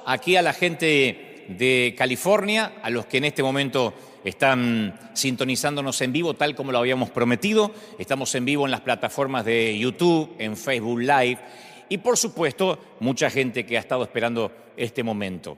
aquí a la gente de California, a los que en este momento están sintonizándonos en vivo, tal como lo habíamos prometido. Estamos en vivo en las plataformas de YouTube, en Facebook Live y, por supuesto, mucha gente que ha estado esperando este momento.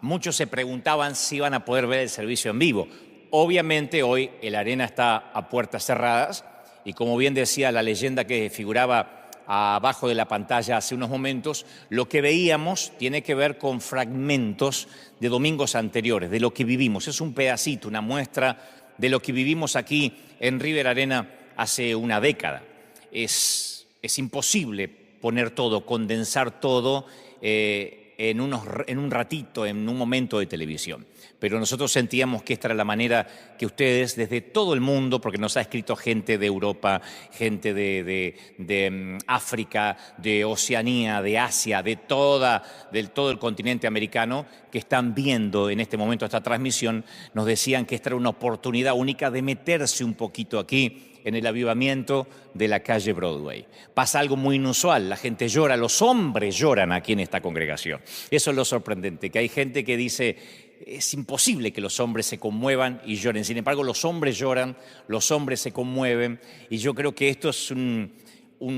Muchos se preguntaban si iban a poder ver el servicio en vivo. Obviamente, hoy el Arena está a puertas cerradas y, como bien decía la leyenda que figuraba abajo de la pantalla hace unos momentos, lo que veíamos tiene que ver con fragmentos de domingos anteriores, de lo que vivimos. Es un pedacito, una muestra de lo que vivimos aquí en River Arena hace una década. Es imposible poner todo, condensar todo en un ratito, en un momento de televisión. Pero nosotros sentíamos que esta era la manera que ustedes, desde todo el mundo, porque nos ha escrito gente de Europa, gente de África, de Oceanía, de Asia, de todo el continente americano, que están viendo en este momento esta transmisión, nos decían que esta era una oportunidad única de meterse un poquito aquí en el avivamiento de la calle Broadway. Pasa algo muy inusual, la gente llora, los hombres lloran aquí en esta congregación. Eso es lo sorprendente, que hay gente que dice: es imposible que los hombres se conmuevan y lloren. Sin embargo, los hombres lloran, los hombres se conmueven, y yo creo que esto es un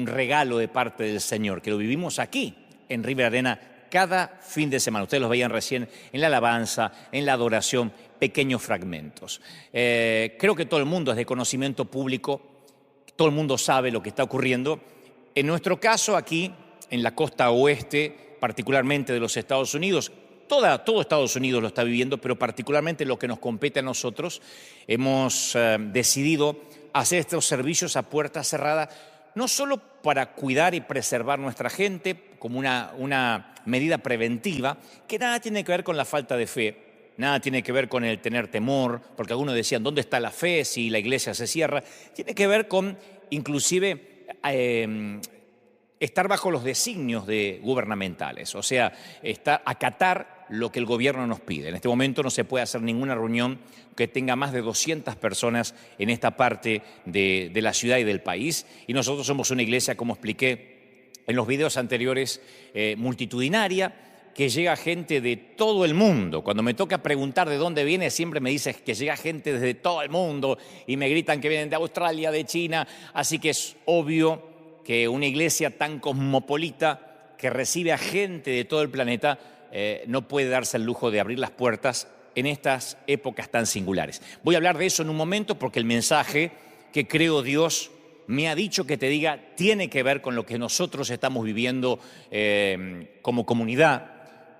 regalo de parte del Señor, que lo vivimos aquí en River Arena cada fin de semana. Ustedes los veían recién en la alabanza, en la adoración, pequeños fragmentos. Creo que todo el mundo es de conocimiento público, todo el mundo sabe lo que está ocurriendo. En nuestro caso, aquí en la costa oeste, particularmente de los Estados Unidos, todo Estados Unidos lo está viviendo, pero particularmente lo que nos compete a nosotros, hemos decidido hacer estos servicios a puerta cerrada, no solo para cuidar y preservar nuestra gente como una medida preventiva, que nada tiene que ver con la falta de fe, nada tiene que ver con el tener temor, porque algunos decían: ¿dónde está la fe si la iglesia se cierra? Tiene que ver con, inclusive, estar bajo los designios gubernamentales, o sea, acatar lo que el gobierno nos pide. En este momento no se puede hacer ninguna reunión que tenga más de 200 personas en esta parte de la ciudad y del país, y nosotros somos una iglesia, como expliqué en los videos anteriores, multitudinaria, que llega gente de todo el mundo. Cuando me toca preguntar de dónde viene, siempre me dicen que llega gente desde todo el mundo y me gritan que vienen de Australia, de China, así que es obvio que una iglesia tan cosmopolita, que recibe a gente de todo el planeta, no puede darse el lujo de abrir las puertas en estas épocas tan singulares. Voy a hablar de eso en un momento, porque el mensaje que creo Dios me ha dicho que te diga tiene que ver con lo que nosotros estamos viviendo como comunidad,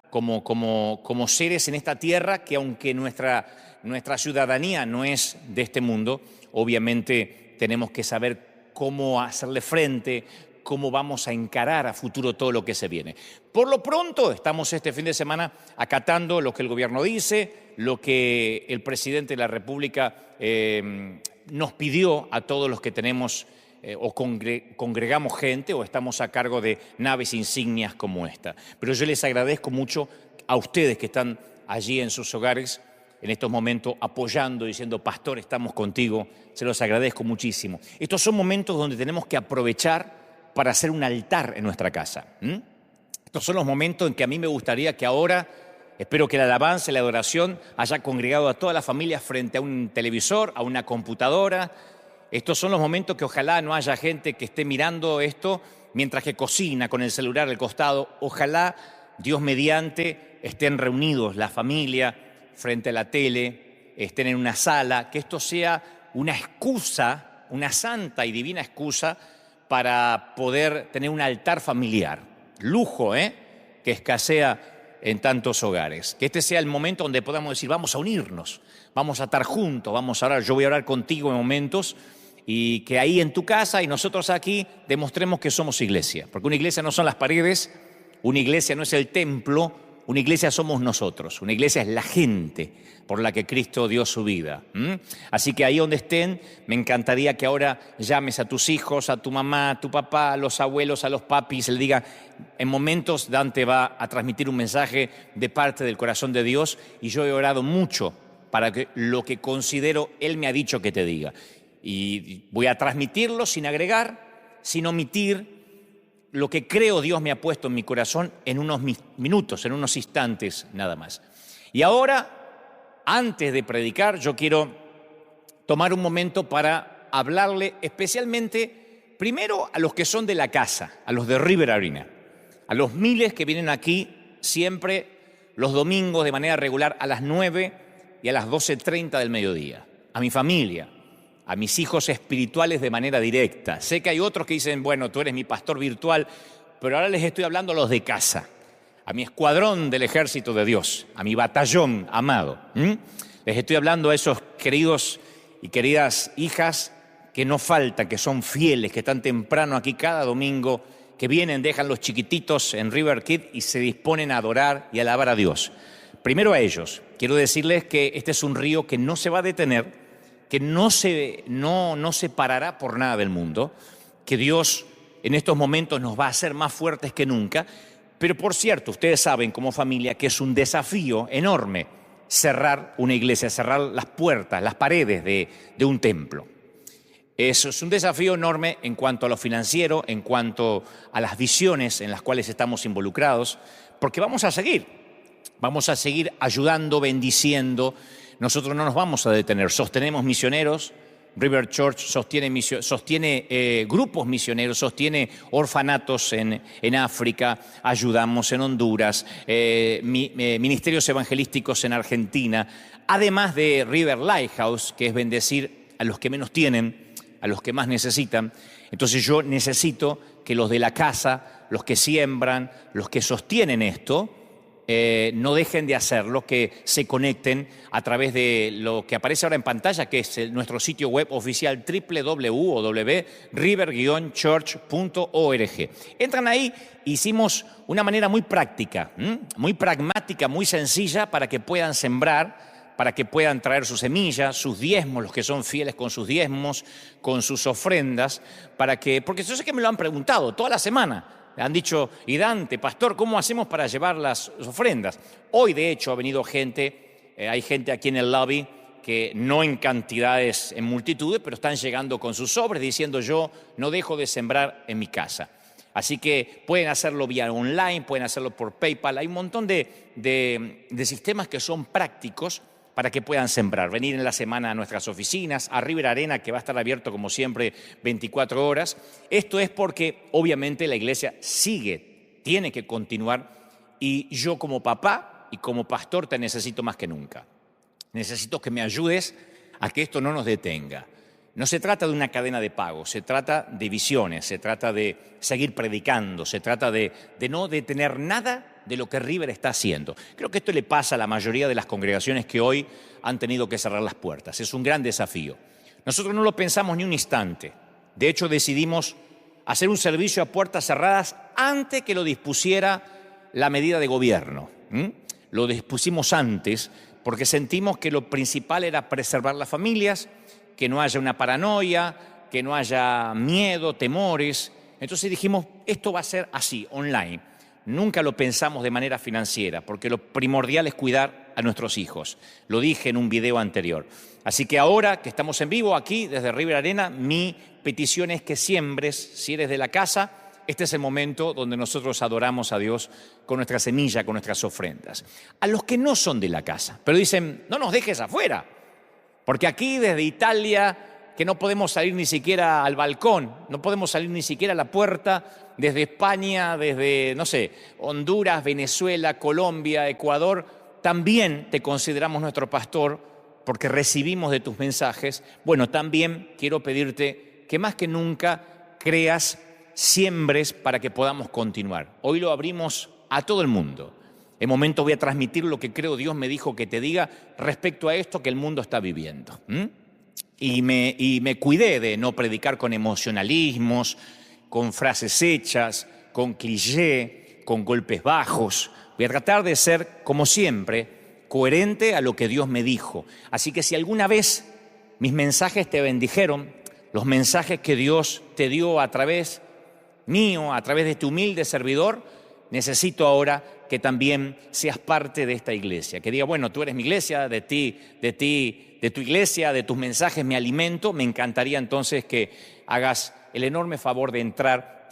como seres en esta tierra, que aunque nuestra ciudadanía no es de este mundo, obviamente tenemos que saber cómo hacerle frente, cómo vamos a encarar a futuro todo lo que se viene. Por lo pronto, estamos este fin de semana acatando lo que el gobierno dice, lo que el presidente de la República nos pidió a todos los que tenemos o congregamos gente o estamos a cargo de naves insignias como esta. Pero yo les agradezco mucho a ustedes que están allí en sus hogares en estos momentos apoyando, diciendo: pastor, estamos contigo. Se los agradezco muchísimo. Estos son momentos donde tenemos que aprovechar para hacer un altar en nuestra casa. Estos son los momentos en que a mí me gustaría que ahora, espero que la alabanza y la adoración haya congregado a toda la familia frente a un televisor, a una computadora. Estos son los momentos que ojalá no haya gente que esté mirando esto mientras que cocina con el celular al costado. Ojalá, Dios mediante, estén reunidos la familia frente a la tele, estén en una sala, que esto sea una excusa, una santa y divina excusa para poder tener un altar familiar. Lujo, que escasea en tantos hogares. Que este sea el momento donde podamos decir: vamos a unirnos, vamos a estar juntos, vamos a orar. Yo voy a orar contigo en momentos, y que ahí en tu casa y nosotros aquí demostremos que somos iglesia. Porque una iglesia no son las paredes, una iglesia no es el templo, una iglesia somos nosotros, una iglesia es la gente por la que Cristo dio su vida. Así que ahí donde estén, me encantaría que ahora llames a tus hijos, a tu mamá, a tu papá, a los abuelos, a los papis, le diga: en momentos Dante va a transmitir un mensaje de parte del corazón de Dios, y yo he orado mucho para que lo que considero Él me ha dicho que te diga. Y voy a transmitirlo sin agregar, sin omitir, lo que creo Dios me ha puesto en mi corazón en unos minutos, en unos instantes nada más. Y ahora, antes de predicar, yo quiero tomar un momento para hablarle especialmente, primero, a los que son de la casa, a los de River Arena, a los miles que vienen aquí siempre los domingos de manera regular a las 9 y a las 12:30 del mediodía, a mi familia, a mis hijos espirituales de manera directa. Sé que hay otros que dicen, bueno, tú eres mi pastor virtual, pero ahora les estoy hablando a los de casa, a mi escuadrón del ejército de Dios, a mi batallón amado. Les estoy hablando a esos queridos y queridas hijas que no faltan, que son fieles, que están temprano aquí cada domingo, que vienen, dejan los chiquititos en River Kids y se disponen a adorar y alabar a Dios. Primero a ellos, quiero decirles que este es un río que no se va a detener, que no se parará por nada del mundo, que Dios en estos momentos nos va a hacer más fuertes que nunca. Pero por cierto, ustedes saben como familia que es un desafío enorme cerrar una iglesia, cerrar las puertas, las paredes de un templo. Eso es un desafío enorme en cuanto a lo financiero, en cuanto a las visiones en las cuales estamos involucrados, porque vamos a seguir ayudando, bendiciendo. Nosotros no nos vamos a detener, sostenemos misioneros, River Church sostiene grupos misioneros, sostiene orfanatos en África, ayudamos en Honduras, ministerios evangelísticos en Argentina, además de River Lighthouse, que es bendecir a los que menos tienen, a los que más necesitan. Entonces yo necesito que los de la casa, los que siembran, los que sostienen esto, no dejen de hacerlo, que se conecten a través de lo que aparece ahora en pantalla, que es nuestro sitio web oficial www.river-church.org. Entran ahí, hicimos una manera muy práctica, muy pragmática, muy sencilla para que puedan sembrar, para que puedan traer sus semillas, sus diezmos, los que son fieles con sus diezmos, con sus ofrendas, porque yo sé que me lo han preguntado toda la semana. Han dicho, y Dante, pastor, ¿cómo hacemos para llevar las ofrendas? Hoy, de hecho, ha venido gente, hay gente aquí en el lobby que no en cantidades, en multitudes, pero están llegando con sus sobres diciendo, yo no dejo de sembrar en mi casa. Así que pueden hacerlo vía online, pueden hacerlo por PayPal. Hay un montón de sistemas que son prácticos para que puedan sembrar, venir en la semana a nuestras oficinas, a River Arena, que va a estar abierto como siempre 24 horas. Esto es porque obviamente la iglesia tiene que continuar, y yo como papá y como pastor te necesito más que nunca. Necesito que me ayudes a que esto no nos detenga. No se trata de una cadena de pago, se trata de visiones, se trata de seguir predicando, se trata de no detener nada de lo que River está haciendo. Creo que esto le pasa a la mayoría de las congregaciones que hoy han tenido que cerrar las puertas. Es un gran desafío. Nosotros no lo pensamos ni un instante. De hecho, decidimos hacer un servicio a puertas cerradas antes que lo dispusiera la medida de gobierno. Lo dispusimos antes porque sentimos que lo principal era preservar las familias, que no haya una paranoia, que no haya miedo, temores. Entonces dijimos, esto va a ser así, online. Nunca lo pensamos de manera financiera, porque lo primordial es cuidar a nuestros hijos. Lo dije en un video anterior. Así que ahora que estamos en vivo aquí desde River Arena, mi petición es que siembres, si eres de la casa. Este es el momento donde nosotros adoramos a Dios con nuestra semilla, con nuestras ofrendas. A los que no son de la casa, pero dicen, no nos dejes afuera, porque aquí desde Italia, que no podemos salir ni siquiera al balcón, no podemos salir ni siquiera a la puerta, desde España, desde, no sé, Honduras, Venezuela, Colombia, Ecuador, también te consideramos nuestro pastor porque recibimos de tus mensajes. Bueno, también quiero pedirte que más que nunca creas, siembres para que podamos continuar. Hoy lo abrimos a todo el mundo. En momentos voy a transmitir lo que creo Dios me dijo que te diga respecto a esto que el mundo está viviendo. Y me cuidé de no predicar con emocionalismos, con frases hechas, con cliché, con golpes bajos. Voy a tratar de ser, como siempre, coherente a lo que Dios me dijo. Así que si alguna vez mis mensajes te bendijeron, los mensajes que Dios te dio a través mío, a través de este humilde servidor, necesito ahora que también seas parte de esta iglesia. Que diga, bueno, tú eres mi iglesia, de tu iglesia, de tus mensajes me alimento. Me encantaría entonces que hagas el enorme favor de entrar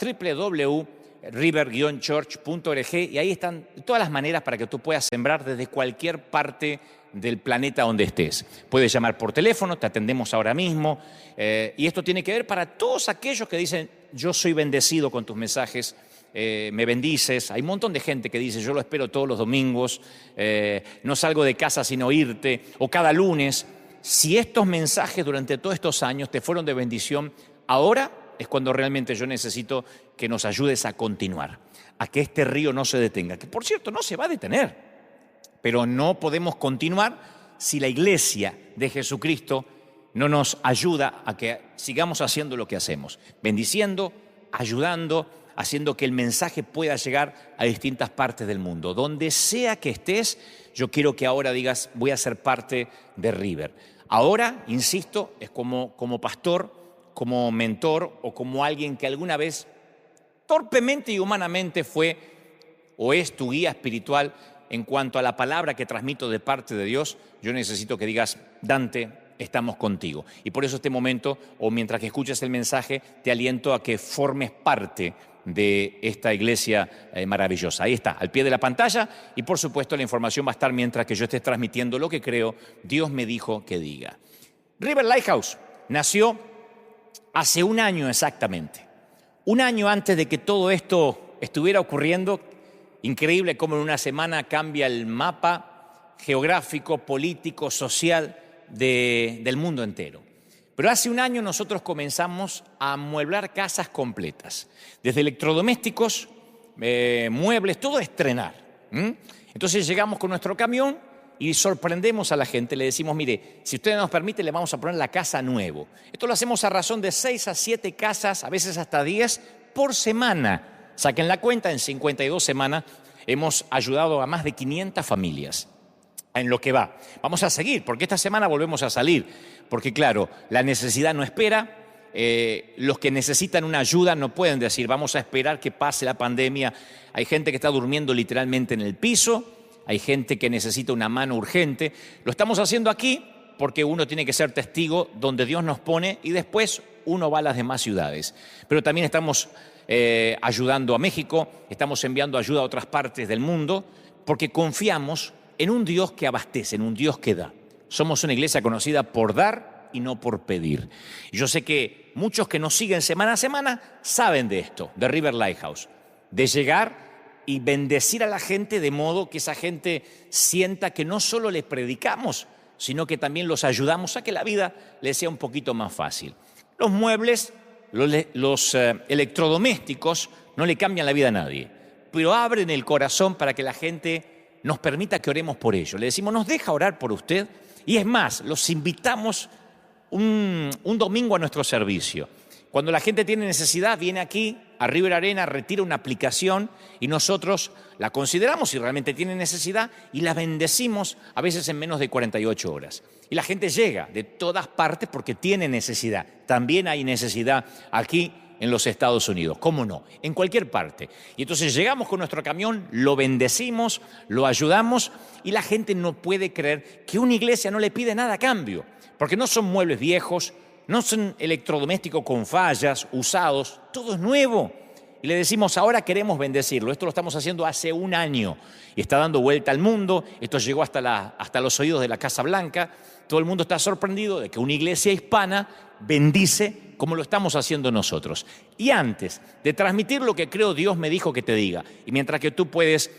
river-church.org, y ahí están todas las maneras para que tú puedas sembrar desde cualquier parte del planeta donde estés. Puedes llamar por teléfono, te atendemos ahora mismo, y esto tiene que ver para todos aquellos que dicen: yo soy bendecido con tus mensajes, me bendices. Hay un montón de gente que dice: yo lo espero todos los domingos, no salgo de casa sin oírte, o cada lunes. Si estos mensajes durante todos estos años te fueron de bendición, ahora es cuando realmente yo necesito que nos ayudes a continuar, a que este río no se detenga, que por cierto no se va a detener. Pero no podemos continuar si la iglesia de Jesucristo no nos ayuda a que sigamos haciendo lo que hacemos, bendiciendo, ayudando, haciendo que el mensaje pueda llegar a distintas partes del mundo. Donde sea que estés, yo quiero que ahora digas: voy a ser parte de River. Ahora, insisto, es como pastor, como mentor o como alguien que alguna vez torpemente y humanamente fue o es tu guía espiritual. En cuanto a la palabra que transmito de parte de Dios, yo necesito que digas: Dante, estamos contigo. Y por eso este momento, o mientras que escuches el mensaje, te aliento a que formes parte de esta iglesia maravillosa. Ahí está, al pie de la pantalla, y por supuesto la información va a estar mientras que yo esté transmitiendo lo que creo Dios me dijo que diga. River Lighthouse nació hace un año exactamente. Un año antes de que todo esto estuviera ocurriendo. Increíble cómo en una semana cambia el mapa geográfico, político, social del mundo entero. Pero hace un año nosotros comenzamos a amueblar casas completas, desde electrodomésticos, muebles, todo a estrenar. Entonces llegamos con nuestro camión y sorprendemos a la gente, le decimos: mire, si usted nos permite, le vamos a poner la casa nuevo. Esto lo hacemos a razón de 6 a 7 casas, a veces hasta 10 por semana. Saquen la cuenta, en 52 semanas hemos ayudado a más de 500 familias en lo que va. Vamos a seguir, porque esta semana volvemos a salir, porque claro, la necesidad no espera. Los que necesitan una ayuda no pueden decir: vamos a esperar que pase la pandemia. Hay gente que está durmiendo literalmente en el piso, hay gente que necesita una mano urgente. Lo estamos haciendo aquí porque uno tiene que ser testigo donde Dios nos pone y después uno va a las demás ciudades. Pero también estamos ayudando a México, estamos enviando ayuda a otras partes del mundo, porque confiamos en un Dios que abastece, en un Dios que da. Somos una iglesia conocida por dar y no por pedir. Y yo sé que muchos que nos siguen semana a semana saben de esto, de River Lighthouse, de llegar y bendecir a la gente de modo que esa gente sienta que no solo les predicamos, sino que también los ayudamos a que la vida les sea un poquito más fácil. Los muebles, los electrodomésticos no le cambian la vida a nadie, pero abren el corazón para que la gente nos permita que oremos por ellos. Le decimos: ¿nos deja orar por usted? Y es más, los invitamos un domingo a nuestro servicio. Cuando la gente tiene necesidad, viene aquí a River Arena, retira una aplicación y nosotros la consideramos si realmente tiene necesidad y la bendecimos a veces en menos de 48 horas. Y la gente llega de todas partes porque tiene necesidad. También hay necesidad aquí en los Estados Unidos, ¿cómo no? En cualquier parte. Y entonces llegamos con nuestro camión, lo bendecimos, lo ayudamos y la gente no puede creer que una iglesia no le pide nada a cambio, porque no son muebles viejos, no son electrodomésticos con fallas, usados, todo es nuevo. Y le decimos: ahora queremos bendecirlo. Esto lo estamos haciendo hace un año y está dando vuelta al mundo. Esto llegó hasta los oídos de la Casa Blanca. Todo el mundo está sorprendido de que una iglesia hispana bendice como lo estamos haciendo nosotros. Y antes de transmitir lo que creo Dios me dijo que te diga, y mientras que tú puedes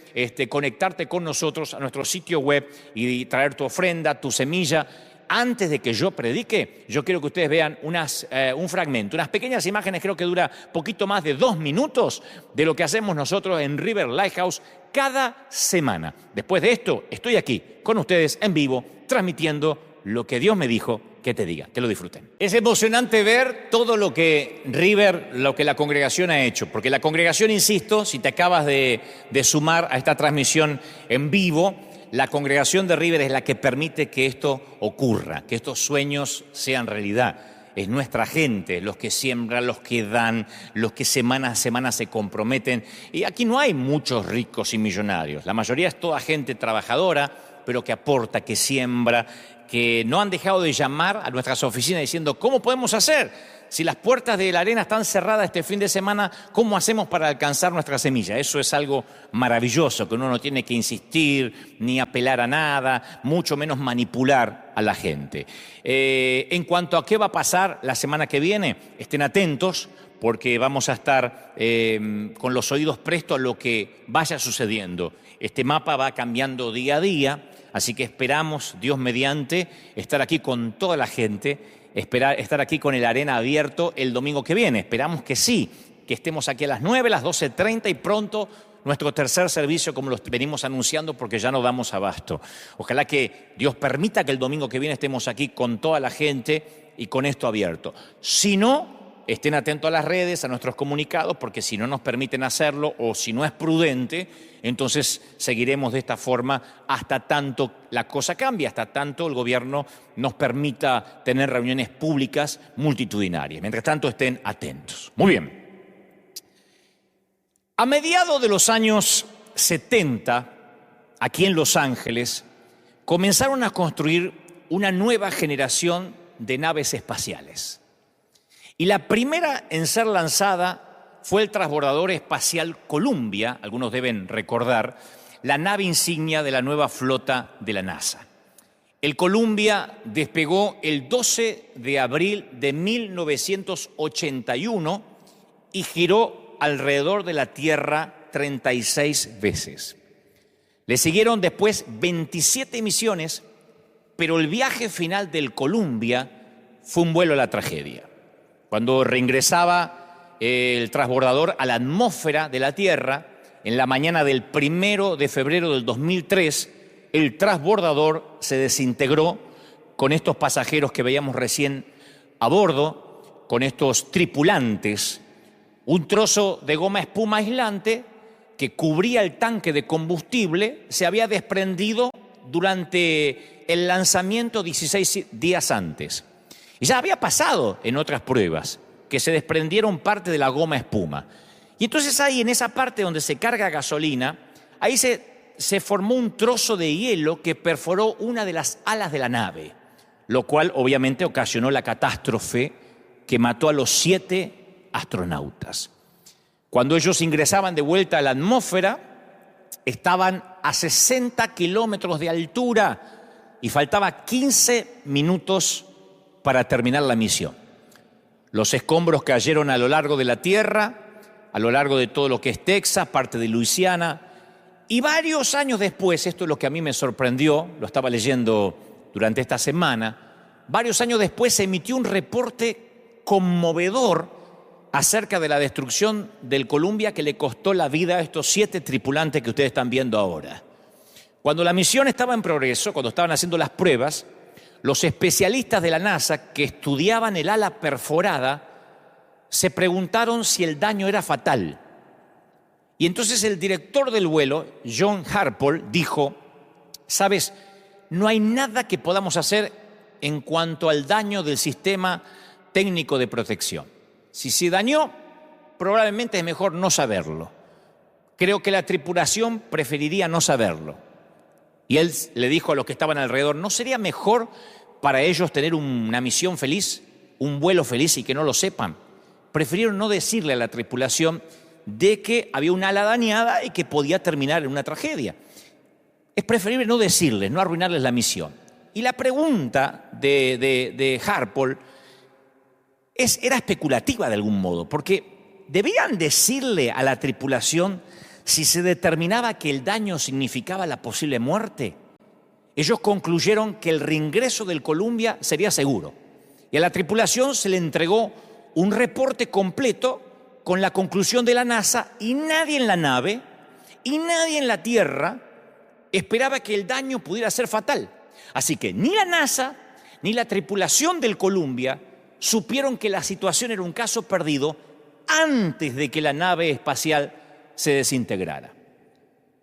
conectarte con nosotros a nuestro sitio web y traer tu ofrenda, tu semilla, antes de que yo predique, yo quiero que ustedes vean un fragmento, unas pequeñas imágenes, creo que dura poquito más de 2 minutos, de lo que hacemos nosotros en River Lighthouse cada semana. Después de esto, estoy aquí con ustedes en vivo, transmitiendo lo que Dios me dijo que te diga. Que lo disfruten. Es emocionante ver todo lo que River, lo que la congregación ha hecho, porque la congregación, insisto, si te acabas de sumar a esta transmisión en vivo, la congregación de River es la que permite que esto ocurra, que estos sueños sean realidad. Es nuestra gente, los que siembran, los que dan, los que semana a semana se comprometen. Y aquí no hay muchos ricos y millonarios. La mayoría es toda gente trabajadora, pero que aporta, que siembra, que no han dejado de llamar a nuestras oficinas diciendo, ¿cómo podemos hacer? Si las puertas de la arena están cerradas este fin de semana, ¿cómo hacemos para alcanzar nuestra semilla? Eso es algo maravilloso, que uno no tiene que insistir ni apelar a nada, mucho menos manipular a la gente. En cuanto a qué va a pasar la semana que viene, estén atentos, porque vamos a estar con los oídos prestos a lo que vaya sucediendo. Este mapa va cambiando día a día, así que esperamos, Dios mediante, estar aquí con toda la gente, estar aquí con el Arena abierto el domingo que viene. Esperamos que sí, que estemos aquí a las 9, las 12:30 y pronto nuestro tercer servicio, como lo venimos anunciando, porque ya no damos abasto. Ojalá que Dios permita que el domingo que viene estemos aquí con toda la gente y con esto abierto. Si no, estén atentos a las redes, a nuestros comunicados, porque si no nos permiten hacerlo o si no es prudente, entonces seguiremos de esta forma hasta tanto la cosa cambie, hasta tanto el gobierno nos permita tener reuniones públicas multitudinarias. Mientras tanto, estén atentos. Muy bien. A mediados de los años 70, aquí en Los Ángeles, comenzaron a construir una nueva generación de naves espaciales. Y la primera en ser lanzada fue el transbordador espacial Columbia, algunos deben recordar, la nave insignia de la nueva flota de la NASA. El Columbia despegó el 12 de abril de 1981 y giró alrededor de la Tierra 36 veces. Le siguieron después 27 misiones, pero el viaje final del Columbia fue un vuelo a la tragedia. Cuando reingresaba el transbordador a la atmósfera de la Tierra, en la mañana del 1 de febrero del 2003, el transbordador se desintegró con estos pasajeros que veíamos recién a bordo, con estos tripulantes. Un trozo de goma espuma aislante que cubría el tanque de combustible se había desprendido durante el lanzamiento 16 días antes. Y ya había pasado en otras pruebas, que se desprendieron parte de la goma espuma. Y entonces ahí, en esa parte donde se carga gasolina, ahí se formó un trozo de hielo que perforó una de las alas de la nave, lo cual obviamente ocasionó la catástrofe que mató a los 7 astronautas. Cuando ellos ingresaban de vuelta a la atmósfera, estaban a 60 kilómetros de altura y faltaba 15 minutos para terminar la misión. Los escombros cayeron a lo largo de la Tierra, a lo largo de todo lo que es Texas, parte de Luisiana, y varios años después, esto es lo que a mí me sorprendió, lo estaba leyendo durante esta semana, varios años después se emitió un reporte conmovedor acerca de la destrucción del Columbia que le costó la vida a estos 7 tripulantes que ustedes están viendo ahora. Cuando la misión estaba en progreso, cuando estaban haciendo las pruebas, los especialistas de la NASA que estudiaban el ala perforada se preguntaron si el daño era fatal. Y entonces el director del vuelo, John Harpole, dijo, ¿sabes? No hay nada que podamos hacer en cuanto al daño del sistema técnico de protección. Si se dañó, probablemente es mejor no saberlo. Creo que la tripulación preferiría no saberlo. Y él le dijo a los que estaban alrededor, ¿no sería mejor para ellos tener una misión feliz, un vuelo feliz y que no lo sepan? Prefirieron no decirle a la tripulación de que había un ala dañada y que podía terminar en una tragedia. Es preferible no decirles, no arruinarles la misión. Y la pregunta de Harpole era especulativa de algún modo, porque debían decirle a la tripulación si se determinaba que el daño significaba la posible muerte. Ellos concluyeron que el reingreso del Columbia sería seguro. Y a la tripulación se le entregó un reporte completo con la conclusión de la NASA y nadie en la nave y nadie en la Tierra esperaba que el daño pudiera ser fatal. Así que ni la NASA ni la tripulación del Columbia supieron que la situación era un caso perdido antes de que la nave espacial se desintegrara.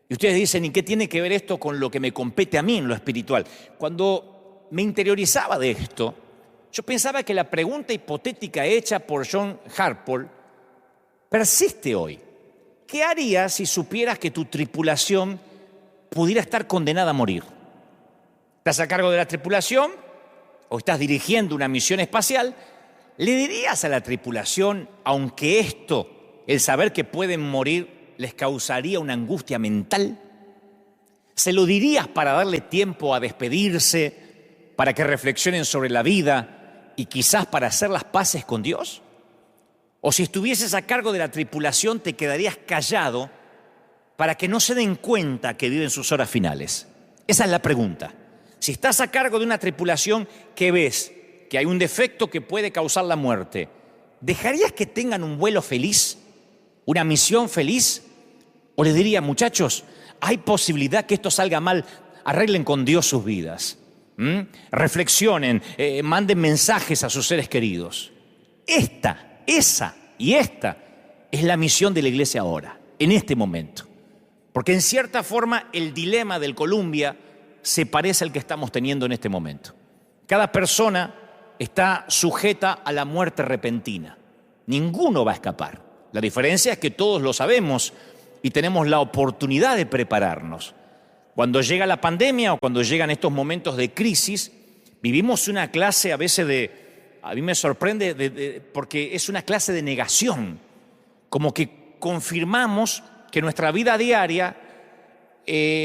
Y ustedes dicen, ¿y qué tiene que ver esto con lo que me compete a mí en lo espiritual? Cuando me interiorizaba de esto, yo pensaba que la pregunta hipotética hecha por John Harpole persiste hoy. ¿Qué harías si supieras que tu tripulación pudiera estar condenada a morir? Estás a cargo de la tripulación, o estás dirigiendo una misión espacial, ¿le dirías a la tripulación, aunque esto, el saber que pueden morir, les causaría una angustia mental? ¿Se lo dirías para darle tiempo a despedirse, para que reflexionen sobre la vida y quizás para hacer las paces con Dios? ¿O si estuvieses a cargo de la tripulación, te quedarías callado para que no se den cuenta que viven sus horas finales? Esa es la pregunta. Si estás a cargo de una tripulación que ves que hay un defecto que puede causar la muerte, ¿dejarías que tengan un vuelo feliz, una misión feliz? ¿O les diría, muchachos, hay posibilidad que esto salga mal, arreglen con Dios sus vidas, reflexionen, manden mensajes a sus seres queridos? Esta es la misión de la iglesia ahora, en este momento. Porque en cierta forma el dilema del Columbia se parece al que estamos teniendo en este momento. Cada persona está sujeta a la muerte repentina. Ninguno va a escapar. La diferencia es que todos lo sabemos y tenemos la oportunidad de prepararnos. Cuando llega la pandemia o cuando llegan estos momentos de crisis, vivimos una clase a veces a mí me sorprende porque es una clase de negación, como que confirmamos que nuestra vida diaria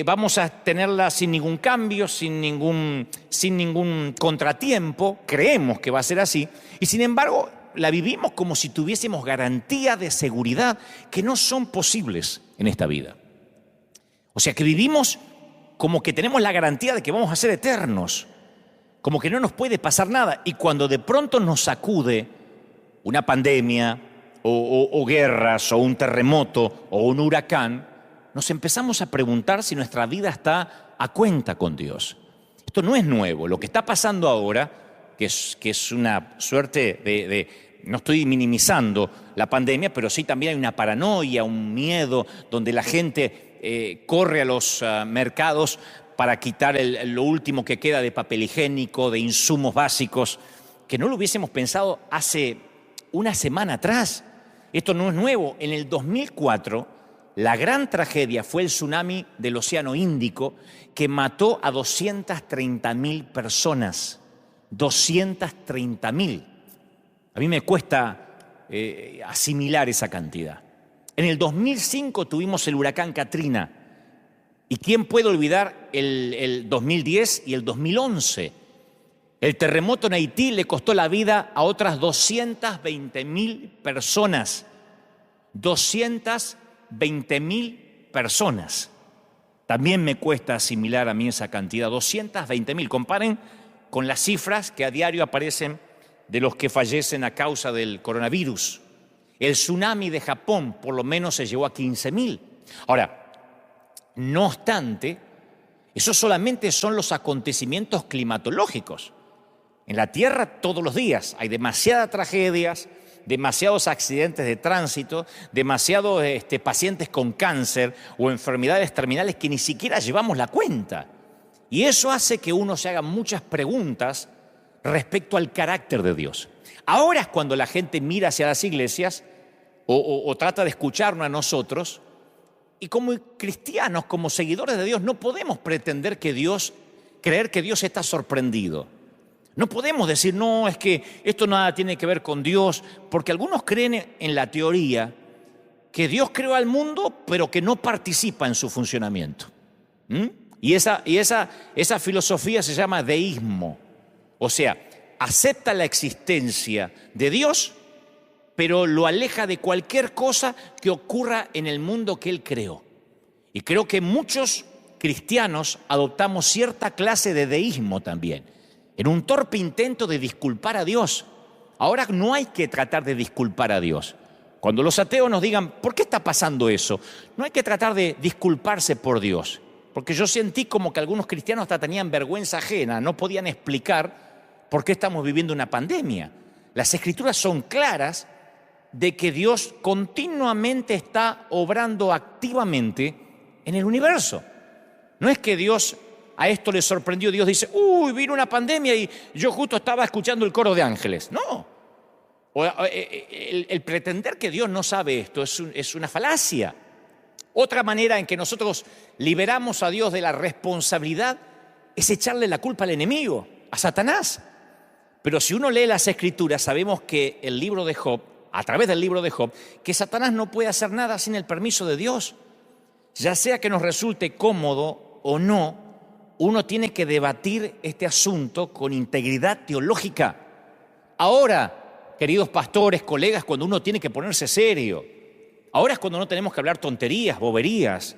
vamos a tenerla sin ningún cambio, sin ningún contratiempo, creemos que va a ser así, y sin embargo la vivimos como si tuviésemos garantía de seguridad que no son posibles en esta vida. O sea que vivimos como que tenemos la garantía de que vamos a ser eternos, como que no nos puede pasar nada, y cuando de pronto nos sacude una pandemia o guerras o un terremoto o un huracán, nos empezamos a preguntar si nuestra vida está a cuenta con Dios. Esto no es nuevo. Lo que está pasando ahora, que es una suerte no estoy minimizando la pandemia, pero sí también hay una paranoia, un miedo, donde la gente corre a los mercados para quitar lo último que queda de papel higiénico, de insumos básicos, que no lo hubiésemos pensado hace una semana atrás. Esto no es nuevo. En el 2004, la gran tragedia fue el tsunami del Océano Índico que mató a 230.000 personas. 230.000. A mí me cuesta asimilar esa cantidad. En el 2005 tuvimos el huracán Katrina. ¿Y quién puede olvidar el 2010 y el 2011? El terremoto en Haití le costó la vida a otras 220.000 personas. 220.000 personas. También me cuesta asimilar a mí esa cantidad, 220.000. Comparen con las cifras que a diario aparecen de los que fallecen a causa del coronavirus. El tsunami de Japón por lo menos se llevó a 15.000. Ahora, no obstante, esos solamente son los acontecimientos climatológicos. En la Tierra todos los días hay demasiadas tragedias, demasiados accidentes de tránsito, demasiados pacientes con cáncer o enfermedades terminales que ni siquiera llevamos la cuenta. Y eso hace que uno se haga muchas preguntas respecto al carácter de Dios. Ahora es cuando la gente mira hacia las iglesias o trata de escucharnos a nosotros, y como cristianos, como seguidores de Dios, no podemos pretender creer que Dios está sorprendido. No podemos decir, no, es que esto nada tiene que ver con Dios, porque algunos creen en la teoría que Dios creó al mundo, pero que no participa en su funcionamiento. Y esa filosofía se llama deísmo. O sea, acepta la existencia de Dios, pero lo aleja de cualquier cosa que ocurra en el mundo que Él creó. Y creo que muchos cristianos adoptamos cierta clase de deísmo también, en un torpe intento de disculpar a Dios. Ahora no hay que tratar de disculpar a Dios. Cuando los ateos nos digan, ¿por qué está pasando eso? No hay que tratar de disculparse por Dios, porque yo sentí como que algunos cristianos hasta tenían vergüenza ajena, no podían explicar por qué estamos viviendo una pandemia. Las Escrituras son claras de que Dios continuamente está obrando activamente en el universo. No es que Dios a esto le sorprendió, Dios dice, vino una pandemia y yo justo estaba escuchando el coro de ángeles. No. El pretender que Dios no sabe esto es una falacia. Otra manera en que nosotros liberamos a Dios de la responsabilidad es echarle la culpa al enemigo, a Satanás. Pero si uno lee las Escrituras, sabemos que el libro de Job, a través del libro de Job, que Satanás no puede hacer nada sin el permiso de Dios. Ya sea que nos resulte cómodo o no, uno tiene que debatir este asunto con integridad teológica. Ahora, queridos pastores, colegas, cuando uno tiene que ponerse serio, ahora es cuando no tenemos que hablar tonterías, boberías.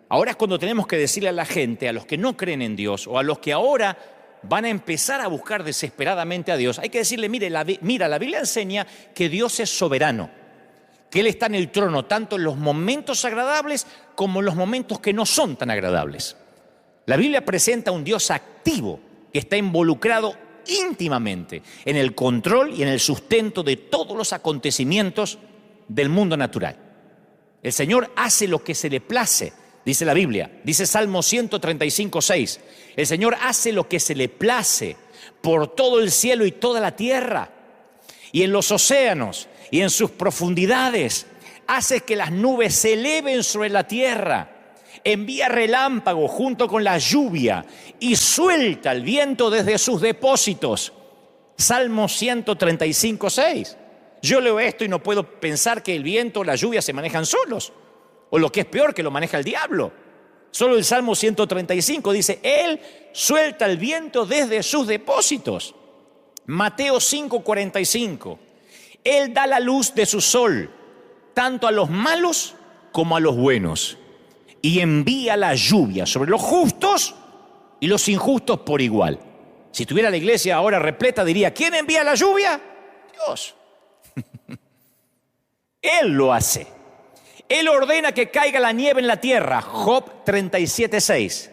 Ahora es cuando tenemos que decirle a la gente, a los que no creen en Dios o a los que ahora van a empezar a buscar desesperadamente a Dios, hay que decirle, mira, la Biblia enseña que Dios es soberano, que Él está en el trono tanto en los momentos agradables como en los momentos que no son tan agradables. La Biblia presenta un Dios activo que está involucrado íntimamente en el control y en el sustento de todos los acontecimientos del mundo natural. El Señor hace lo que se le place, dice la Biblia, dice Salmo 135:6. El Señor hace lo que se le place por todo el cielo y toda la tierra, y en los océanos y en sus profundidades. Hace que las nubes se eleven sobre la tierra, envía relámpagos junto con la lluvia y suelta el viento desde sus depósitos. Salmo 135:6. Yo leo esto y no puedo pensar que el viento o la lluvia se manejan solos, o lo que es peor, que lo maneja el diablo. Solo el Salmo 135 dice, Él suelta el viento desde sus depósitos. Mateo 5:45. Él da la luz de su sol, tanto a los malos como a los buenos, y envía la lluvia sobre los justos y los injustos por igual. Si tuviera la iglesia ahora repleta, diría, ¿quién envía la lluvia? Dios. Él lo hace. Él ordena que caiga la nieve en la tierra, Job 37:6.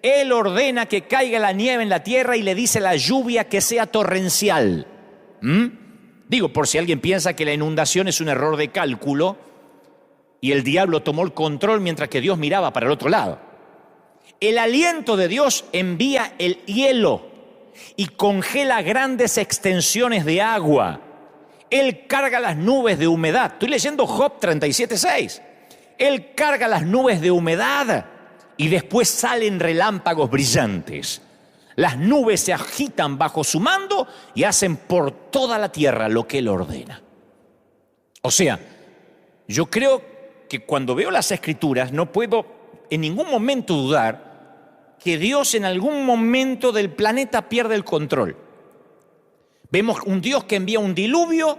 Él ordena que caiga la nieve en la tierra y le dice a la lluvia que sea torrencial. Digo, por si alguien piensa que la inundación es un error de cálculo y el diablo tomó el control mientras que Dios miraba para el otro lado. El aliento de Dios envía el hielo y congela grandes extensiones de agua. Él carga las nubes de humedad. Estoy leyendo Job 37:6. Él carga las nubes de humedad y después salen relámpagos brillantes. Las nubes se agitan bajo su mando y hacen por toda la tierra lo que Él ordena. O sea, yo creo que cuando veo las Escrituras no puedo en ningún momento dudar que Dios en algún momento del planeta pierde el control. Vemos un Dios que envía un diluvio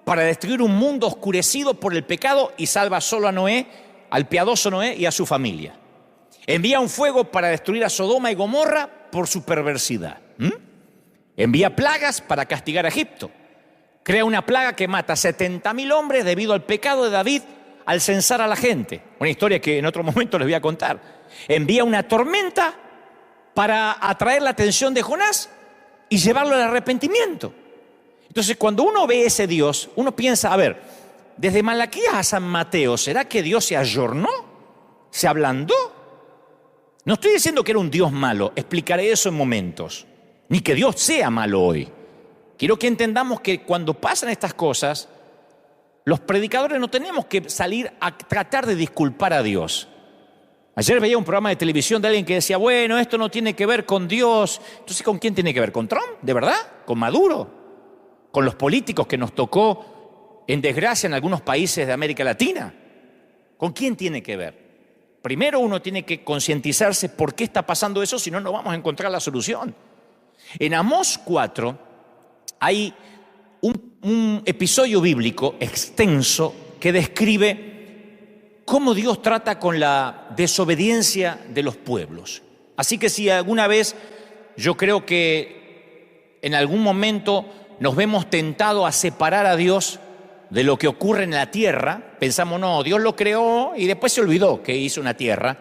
para destruir un mundo oscurecido por el pecado y salva solo a Noé, al piadoso Noé y a su familia. Envía un fuego para destruir a Sodoma y Gomorra por su perversidad. Envía plagas para castigar a Egipto. Crea una plaga que mata a 70.000 hombres debido al pecado de David al censar a la gente. Una historia que en otro momento les voy a contar. Envía una tormenta para atraer la atención de Jonás y llevarlo al arrepentimiento. Entonces, cuando uno ve ese Dios, uno piensa, a ver, desde Malaquías a San Mateo, ¿será que Dios se ayornó? ¿Se ablandó? No estoy diciendo que era un Dios malo, explicaré eso en momentos, ni que Dios sea malo hoy. Quiero que entendamos que cuando pasan estas cosas, los predicadores no tenemos que salir a tratar de disculpar a Dios. Ayer veía un programa de televisión de alguien que decía, bueno, esto no tiene que ver con Dios. Entonces, ¿con quién tiene que ver? ¿Con Trump? ¿De verdad? ¿Con Maduro? ¿Con los políticos que nos tocó en desgracia en algunos países de América Latina? ¿Con quién tiene que ver? Primero uno tiene que concientizarse por qué está pasando eso, si no, no vamos a encontrar la solución. En Amós 4 hay un episodio bíblico extenso que describe cómo Dios trata con la desobediencia de los pueblos. Así que si alguna vez yo creo que en algún momento nos vemos tentados a separar a Dios de lo que ocurre en la tierra, pensamos, no, Dios lo creó y después se olvidó que hizo una tierra.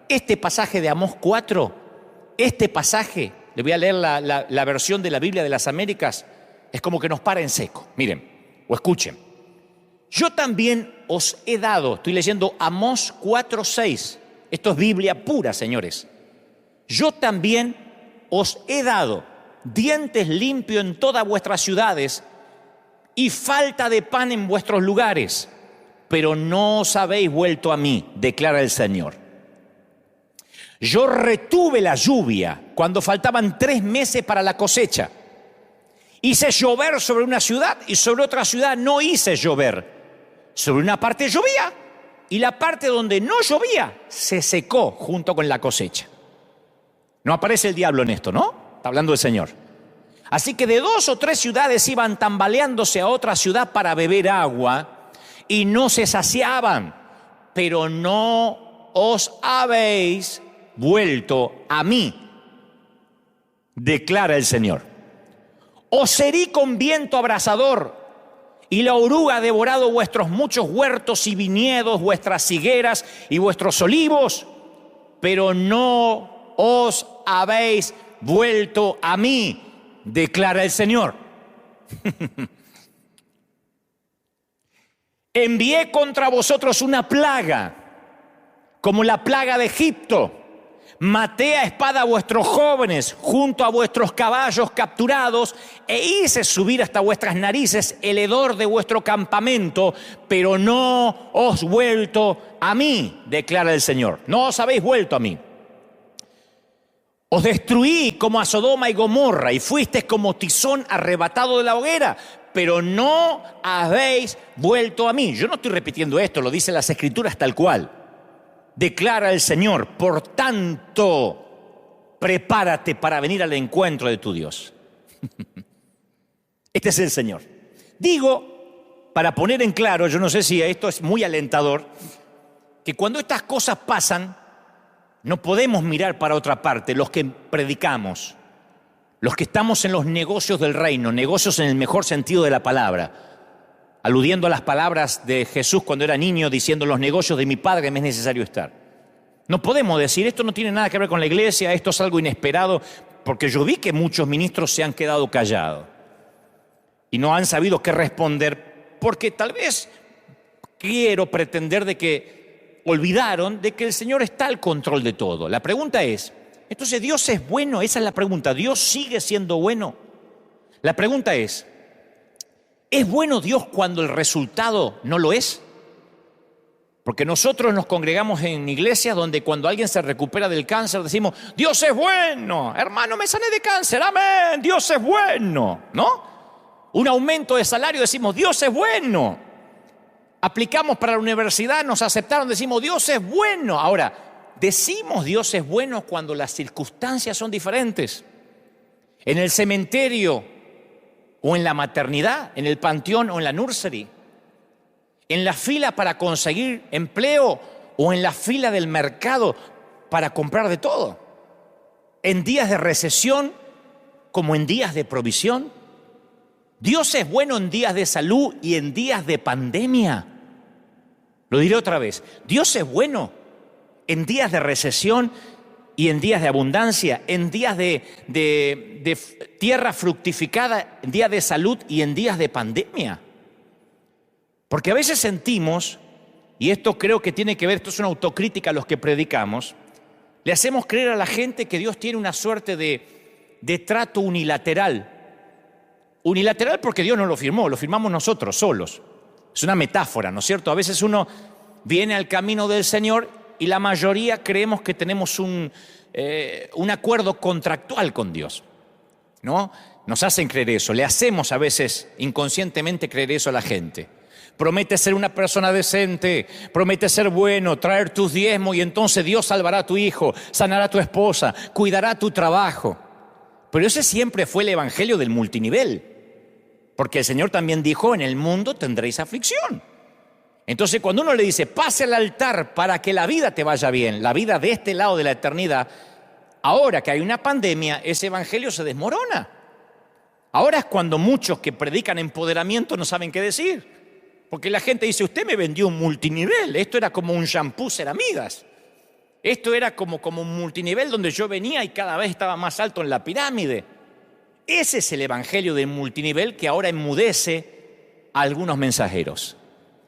Este pasaje de Amós 4, este pasaje, le voy a leer la versión de la Biblia de las Américas, es como que nos para en seco. Miren, o escuchen. Yo también os he dado, estoy leyendo Amós 4:6, esto es Biblia pura, señores. Yo también os he dado dientes limpios en todas vuestras ciudades y falta de pan en vuestros lugares, pero no os habéis vuelto a mí, declara el Señor. Yo retuve la lluvia cuando faltaban 3 meses para la cosecha Hice llover sobre una ciudad y sobre otra ciudad no hice llover. Sobre una parte llovía y la parte donde no llovía se secó junto con la cosecha. No aparece el diablo en esto, ¿no? Está hablando el Señor. Así que de 2 o 3 ciudades iban tambaleándose a otra ciudad para beber agua y no se saciaban. Pero no os habéis vuelto a mí, declara el Señor. Os herí con viento abrasador y la oruga ha devorado vuestros muchos huertos y viñedos, vuestras higueras y vuestros olivos, pero no os habéis vuelto a mí, declara el Señor. Envié contra vosotros una plaga, como la plaga de Egipto. Maté a espada a vuestros jóvenes junto a vuestros caballos capturados e hice subir hasta vuestras narices el hedor de vuestro campamento, pero no os vuelto a mí, declara el Señor. No os habéis vuelto a mí. Os destruí como a Sodoma y Gomorra y fuisteis como tizón arrebatado de la hoguera, pero no habéis vuelto a mí. Yo no estoy repitiendo esto, lo dicen las Escrituras tal cual. Declara el Señor, por tanto, prepárate para venir al encuentro de tu Dios. Este es el Señor. Digo, para poner en claro, yo no sé si esto es muy alentador, que cuando estas cosas pasan, no podemos mirar para otra parte, los que predicamos, los que estamos en los negocios del reino, negocios en el mejor sentido de la palabra, aludiendo a las palabras de Jesús cuando era niño, diciendo: los negocios de mi Padre me es necesario estar. No podemos decir, esto no tiene nada que ver con la iglesia, esto es algo inesperado, porque yo vi que muchos ministros se han quedado callados y no han sabido qué responder, porque tal vez quiero pretender de que olvidaron de que el Señor está al control de todo. La pregunta es, entonces, ¿Dios es bueno? Esa es la pregunta. ¿Dios sigue siendo bueno? La pregunta ¿es bueno Dios cuando el resultado no lo es? Porque nosotros nos congregamos en iglesias donde cuando alguien se recupera del cáncer decimos: Dios es bueno, hermano, me sané de cáncer, amén, Dios es bueno, ¿no? Un aumento de salario, decimos: Dios es bueno. Aplicamos para la universidad, nos aceptaron, decimos: Dios es bueno. Ahora, decimos Dios es bueno cuando las circunstancias son diferentes. En el cementerio o en la maternidad, en el panteón o en la nursery, en la fila para conseguir empleo o en la fila del mercado para comprar de todo, en días de recesión como en días de provisión. Dios es bueno en días de salud y en días de pandemia. Lo diré otra vez, Dios es bueno en días de recesión y en días de abundancia, en días de tierra fructificada, en días de salud y en días de pandemia. Porque a veces sentimos, y esto creo que tiene que ver, esto es una autocrítica a los que predicamos, le hacemos creer a la gente que Dios tiene una suerte de trato unilateral. Unilateral porque Dios no lo firmó, lo firmamos nosotros solos. Es una metáfora, ¿no es cierto? A veces uno viene al camino del Señor y la mayoría creemos que tenemos un acuerdo contractual con Dios, ¿no? Nos hacen creer eso, le hacemos a veces inconscientemente creer eso a la gente. Promete ser una persona decente, promete ser bueno, traer tus diezmos y entonces Dios salvará a tu hijo, sanará a tu esposa, cuidará tu trabajo. Pero ese siempre fue el evangelio del multinivel, porque el Señor también dijo: en el mundo tendréis aflicción. Entonces cuando uno le dice: pase al altar para que la vida te vaya bien, la vida de este lado de la eternidad, ahora que hay una pandemia, ese evangelio se desmorona. Ahora es cuando muchos que predican empoderamiento no saben qué decir. Porque la gente dice: usted me vendió un multinivel, esto era como un shampoo Ceramidas. Esto era como un multinivel donde yo venía y cada vez estaba más alto en la pirámide. Ese es el evangelio del multinivel que ahora enmudece a algunos mensajeros.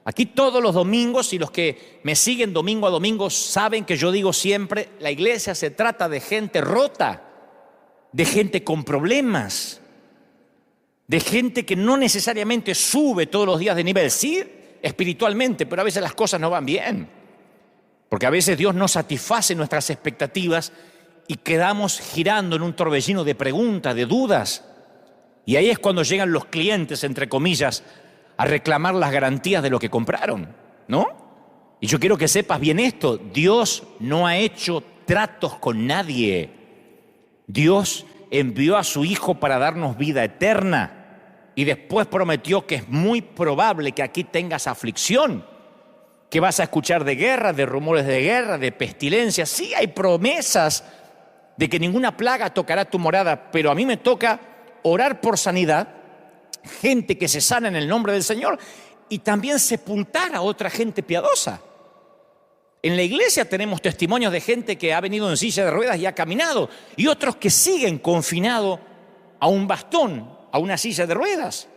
Aquí todos los domingos, y los que me siguen domingo a domingo saben que yo digo siempre: la iglesia se trata de gente rota, de gente con problemas, de gente que no necesariamente sube todos los días de nivel, sí espiritualmente, pero a veces las cosas no van bien, porque a veces Dios no satisface nuestras expectativas y quedamos girando en un torbellino de preguntas, de dudas. Y ahí es cuando llegan los clientes, entre comillas, a reclamar las garantías de lo que compraron, ¿no? Y yo quiero que sepas bien esto: Dios no ha hecho tratos con nadie. Dios envió a su Hijo para darnos vida eterna y después prometió que es muy probable que aquí tengas aflicción, que vas a escuchar de guerra, de rumores de guerra, de pestilencia. Sí, hay promesas de que ninguna plaga tocará tu morada, pero a mí me toca orar por sanidad, gente que se sana en el nombre del Señor, y también sepultar a otra gente piadosa. En la iglesia tenemos testimonios de gente que ha venido en silla de ruedas y ha caminado, y otros que siguen confinados a un bastón, a una silla de ruedas.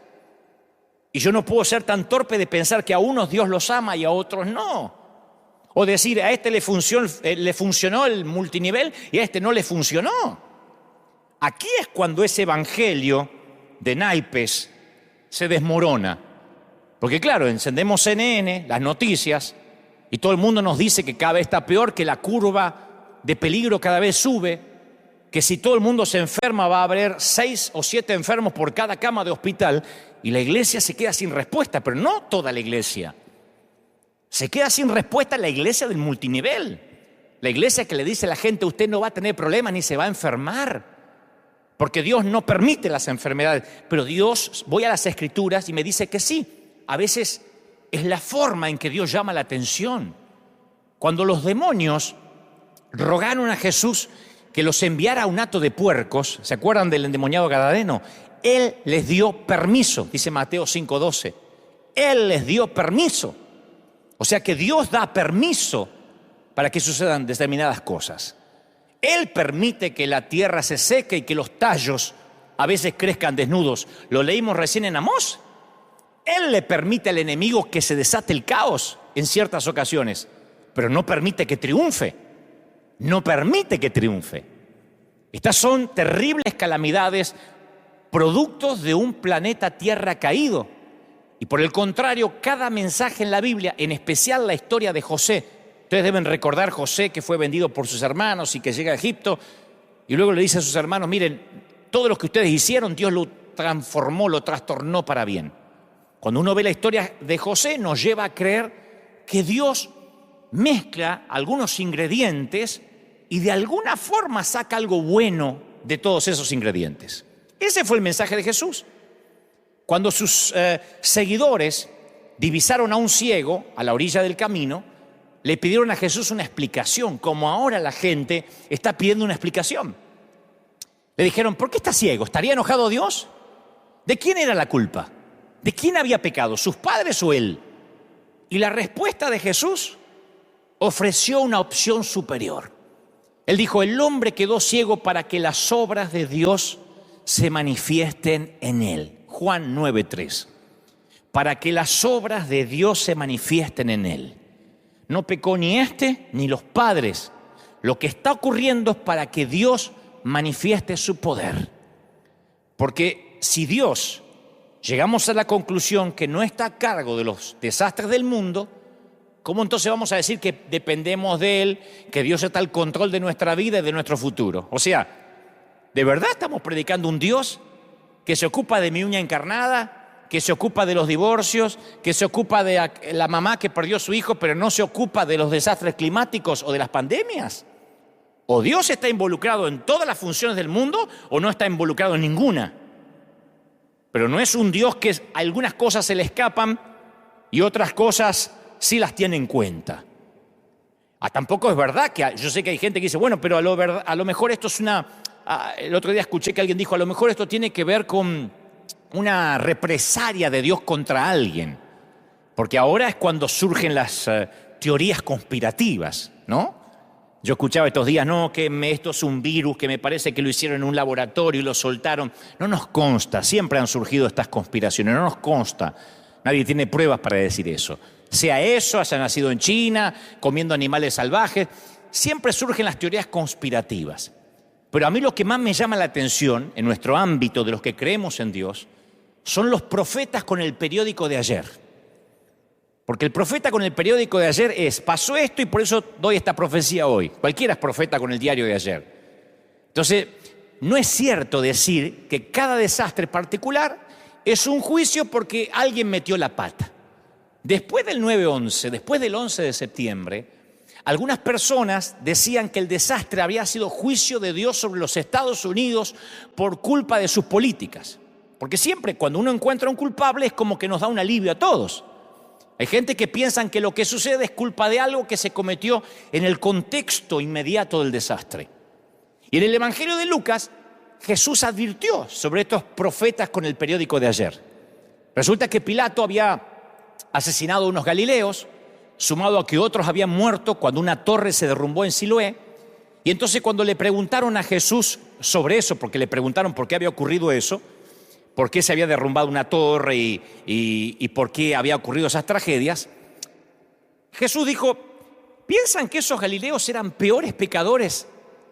Y yo no puedo ser tan torpe de pensar que a unos Dios los ama y a otros no. O decir, a este le funcionó el multinivel y a este no le funcionó. Aquí es cuando ese evangelio de naipes se desmorona. Porque claro, encendemos CNN, las noticias, y todo el mundo nos dice que cada vez está peor, que la curva de peligro cada vez sube, que si todo el mundo se enferma va a haber 6 o 7 enfermos por cada cama de hospital, y la iglesia se queda sin respuesta. Pero no toda la iglesia. Se queda sin respuesta la iglesia del multinivel. La iglesia que le dice a la gente, usted no va a tener problemas ni se va a enfermar, porque Dios no permite las enfermedades. Pero Dios, voy a las Escrituras y me dice que sí. A veces es la forma en que Dios llama la atención. Cuando los demonios rogaron a Jesús que los enviara a un hato de puercos, ¿se acuerdan del endemoniado gadareno? Él les dio permiso, dice Mateo 5:12. Él les dio permiso. O sea que Dios da permiso para que sucedan determinadas cosas. Él permite que la tierra se seque y que los tallos a veces crezcan desnudos. Lo leímos recién en Amós. Él le permite al enemigo que se desate el caos en ciertas ocasiones, pero no permite que triunfe. No permite que triunfe. Estas son terribles calamidades, productos de un planeta Tierra caído. Y por el contrario, cada mensaje en la Biblia, en especial la historia de José, ustedes deben recordar José, que fue vendido por sus hermanos y que llega a Egipto, y luego le dice a sus hermanos, miren, todo lo que ustedes hicieron, Dios lo transformó, lo trastornó para bien. Cuando uno ve la historia de José, nos lleva a creer que Dios mezcla algunos ingredientes y de alguna forma saca algo bueno de todos esos ingredientes. Ese fue el mensaje de Jesús. Cuando sus seguidores divisaron a un ciego a la orilla del camino, le pidieron a Jesús una explicación, como ahora la gente está pidiendo una explicación. Le dijeron, ¿por qué está ciego? ¿Estaría enojado Dios? ¿De quién era la culpa? ¿De quién había pecado? ¿Sus padres o él? Y la respuesta de Jesús ofreció una opción superior. Él dijo, el hombre quedó ciego para que las obras de Dios se manifiesten en él. Juan 9:3. Para que las obras de Dios se manifiesten en él. No pecó ni este ni los padres. Lo que está ocurriendo es para que Dios manifieste su poder. Porque si Dios llegamos a la conclusión que no está a cargo de los desastres del mundo, ¿cómo entonces vamos a decir que dependemos de Él, que Dios está al control de nuestra vida y de nuestro futuro? O sea, ¿de verdad estamos predicando un Dios que se ocupa de mi uña encarnada, que se ocupa de los divorcios, que se ocupa de la mamá que perdió a su hijo, pero no se ocupa de los desastres climáticos o de las pandemias? ¿O Dios está involucrado en todas las funciones del mundo o no está involucrado en ninguna? Pero no es un Dios que algunas cosas se le escapan y otras cosas sí las tiene en cuenta. Tampoco es verdad que yo sé que hay gente que dice, bueno, pero a lo mejor esto es el otro día escuché que alguien dijo, a lo mejor esto tiene que ver con una represalia de Dios contra alguien. Porque ahora es cuando surgen las teorías conspirativas, ¿no? Yo escuchaba estos días, no, que esto es un virus, que me parece que lo hicieron en un laboratorio y lo soltaron. No nos consta, siempre han surgido estas conspiraciones, no nos consta. Nadie tiene pruebas para decir eso. Sea eso, haya nacido en China, comiendo animales salvajes, siempre surgen las teorías conspirativas. Pero a mí lo que más me llama la atención en nuestro ámbito de los que creemos en Dios son los profetas con el periódico de ayer. Porque el profeta con el periódico de ayer pasó esto y por eso doy esta profecía hoy. Cualquiera es profeta con el diario de ayer. Entonces, no es cierto decir que cada desastre particular es un juicio porque alguien metió la pata. Después del 9/11, después del 11 de septiembre, algunas personas decían que el desastre había sido juicio de Dios sobre los Estados Unidos por culpa de sus políticas. Porque siempre cuando uno encuentra un culpable es como que nos da un alivio a todos. Hay gente que piensa que lo que sucede es culpa de algo que se cometió en el contexto inmediato del desastre. Y en el Evangelio de Lucas, Jesús advirtió sobre estos profetas con el periódico de ayer. Resulta que Pilato había asesinado a unos galileos, sumado a que otros habían muerto cuando una torre se derrumbó en Siloé. Y entonces cuando le preguntaron a Jesús sobre eso, porque le preguntaron por qué había ocurrido eso, por qué se había derrumbado una torre y por qué había ocurrido esas tragedias, Jesús dijo, ¿piensan que esos galileos eran peores pecadores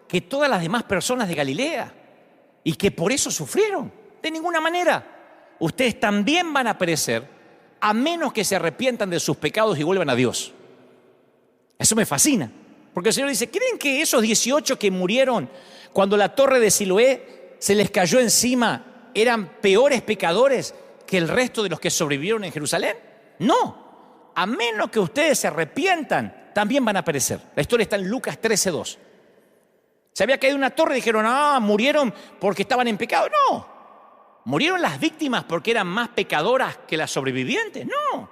que todas las demás personas de Galilea y que por eso sufrieron? De ninguna manera. Ustedes también van a perecer a menos que se arrepientan de sus pecados y vuelvan a Dios. Eso me fascina, porque el Señor dice, ¿creen que esos 18 que murieron cuando la torre de Siloé se les cayó encima eran peores pecadores que el resto de los que sobrevivieron en Jerusalén? No, a menos que ustedes se arrepientan, también van a perecer. La historia está en Lucas 13:2. Se había caído una torre y dijeron, murieron porque estaban en pecado. No, murieron las víctimas porque eran más pecadoras que las sobrevivientes. No,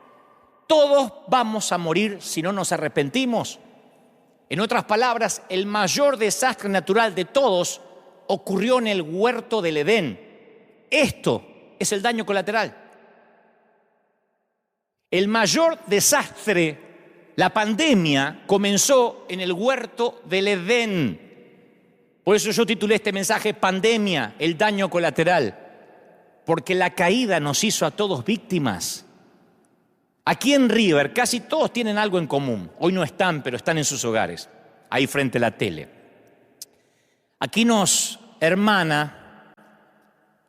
todos vamos a morir si no nos arrepentimos. En otras palabras, el mayor desastre natural de todos ocurrió en el huerto del Edén. Esto es el daño colateral. El mayor desastre, la pandemia, comenzó en el huerto del Edén. Por eso yo titulé este mensaje Pandemia, el daño colateral. Porque la caída nos hizo a todos víctimas. Aquí en River casi todos tienen algo en común. Hoy no están, pero están en sus hogares, ahí frente a la tele. Aquí nos hermana.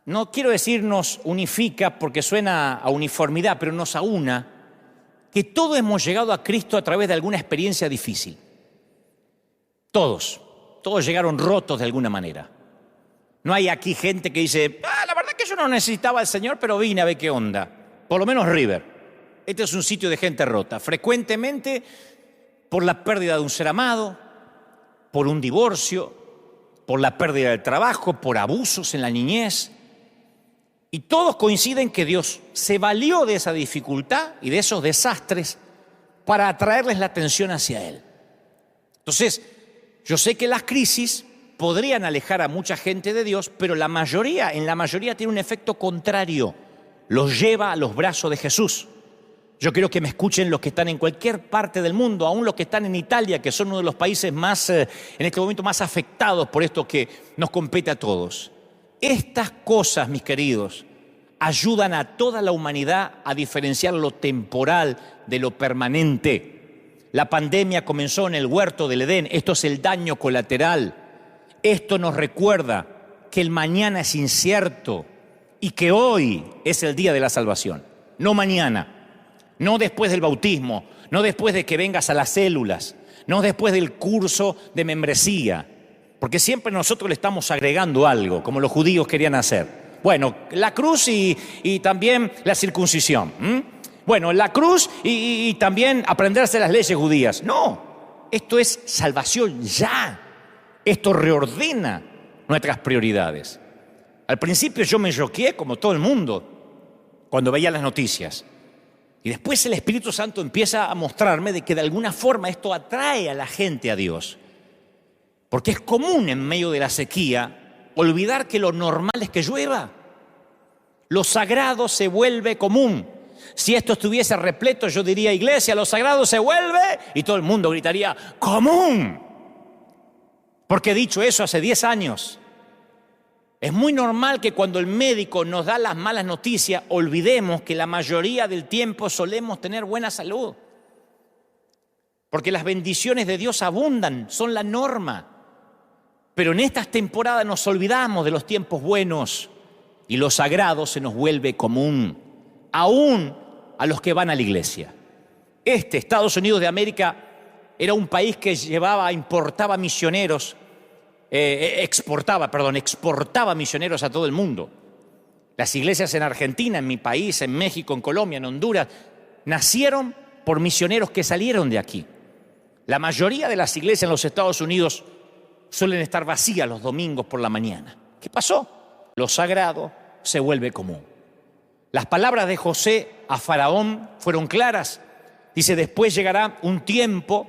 No quiero decir nos unifica porque suena a uniformidad, pero nos aúna, que todos hemos llegado a Cristo a través de alguna experiencia difícil. Todos llegaron rotos de alguna manera. No hay aquí gente que dice, la verdad que yo no necesitaba al Señor, pero vine a ver qué onda. Por lo menos River. Este es un sitio de gente rota, frecuentemente por la pérdida de un ser amado, por un divorcio, por la pérdida del trabajo, por abusos en la niñez. Y todos coinciden que Dios se valió de esa dificultad y de esos desastres para atraerles la atención hacia Él. Entonces, yo sé que las crisis podrían alejar a mucha gente de Dios, pero en la mayoría tiene un efecto contrario. Los lleva a los brazos de Jesús. Yo quiero que me escuchen los que están en cualquier parte del mundo, aún los que están en Italia, que son uno de los países más, en este momento, más afectados por esto que nos compete a todos. Estas cosas, mis queridos, ayudan a toda la humanidad a diferenciar lo temporal de lo permanente. La pandemia comenzó en el huerto del Edén. Esto es el daño colateral. Esto nos recuerda que el mañana es incierto y que hoy es el día de la salvación. No mañana, no después del bautismo, no después de que vengas a las células, no después del curso de membresía. Porque siempre nosotros le estamos agregando algo, como los judíos querían hacer. Bueno, la cruz y también la circuncisión. Bueno, la cruz y también aprenderse las leyes judías. No, esto es salvación ya. Esto reordena nuestras prioridades. Al principio yo me choqué como todo el mundo cuando veía las noticias. Y después el Espíritu Santo empieza a mostrarme de que de alguna forma esto atrae a la gente a Dios. Porque es común en medio de la sequía olvidar que lo normal es que llueva. Lo sagrado se vuelve común. Si esto estuviese repleto, yo diría, iglesia, lo sagrado se vuelve, y todo el mundo gritaría, común. Porque he dicho eso hace 10 años. Es muy normal que cuando el médico nos da las malas noticias, olvidemos que la mayoría del tiempo solemos tener buena salud. Porque las bendiciones de Dios abundan, son la norma. Pero en estas temporadas nos olvidamos de los tiempos buenos y lo sagrado se nos vuelve común, aún a los que van a la iglesia. Estados Unidos de América, era un país que importaba misioneros exportaba misioneros a todo el mundo. Las iglesias en Argentina, en mi país, en México, en Colombia, en Honduras, nacieron por misioneros que salieron de aquí. La mayoría de las iglesias en los Estados Unidos suelen estar vacías los domingos por la mañana. ¿Qué pasó? Lo sagrado se vuelve común. Las palabras de José a Faraón fueron claras. Dice, después llegará un tiempo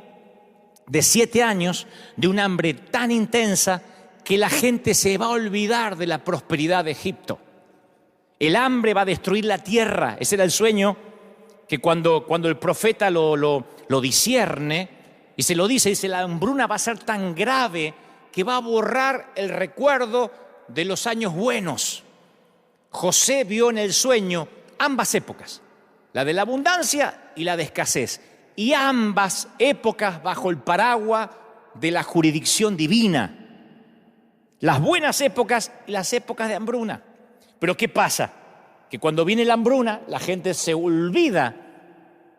de 7 años de un hambre tan intensa que la gente se va a olvidar de la prosperidad de Egipto. El hambre va a destruir la tierra. Ese era el sueño que cuando el profeta lo discierne y se lo dice, la hambruna va a ser tan grave que va a borrar el recuerdo de los años buenos. José vio en el sueño ambas épocas, la de la abundancia y la de escasez, y ambas épocas bajo el paraguas de la jurisdicción divina. Las buenas épocas y las épocas de hambruna. Pero ¿qué pasa? Que cuando viene la hambruna, la gente se olvida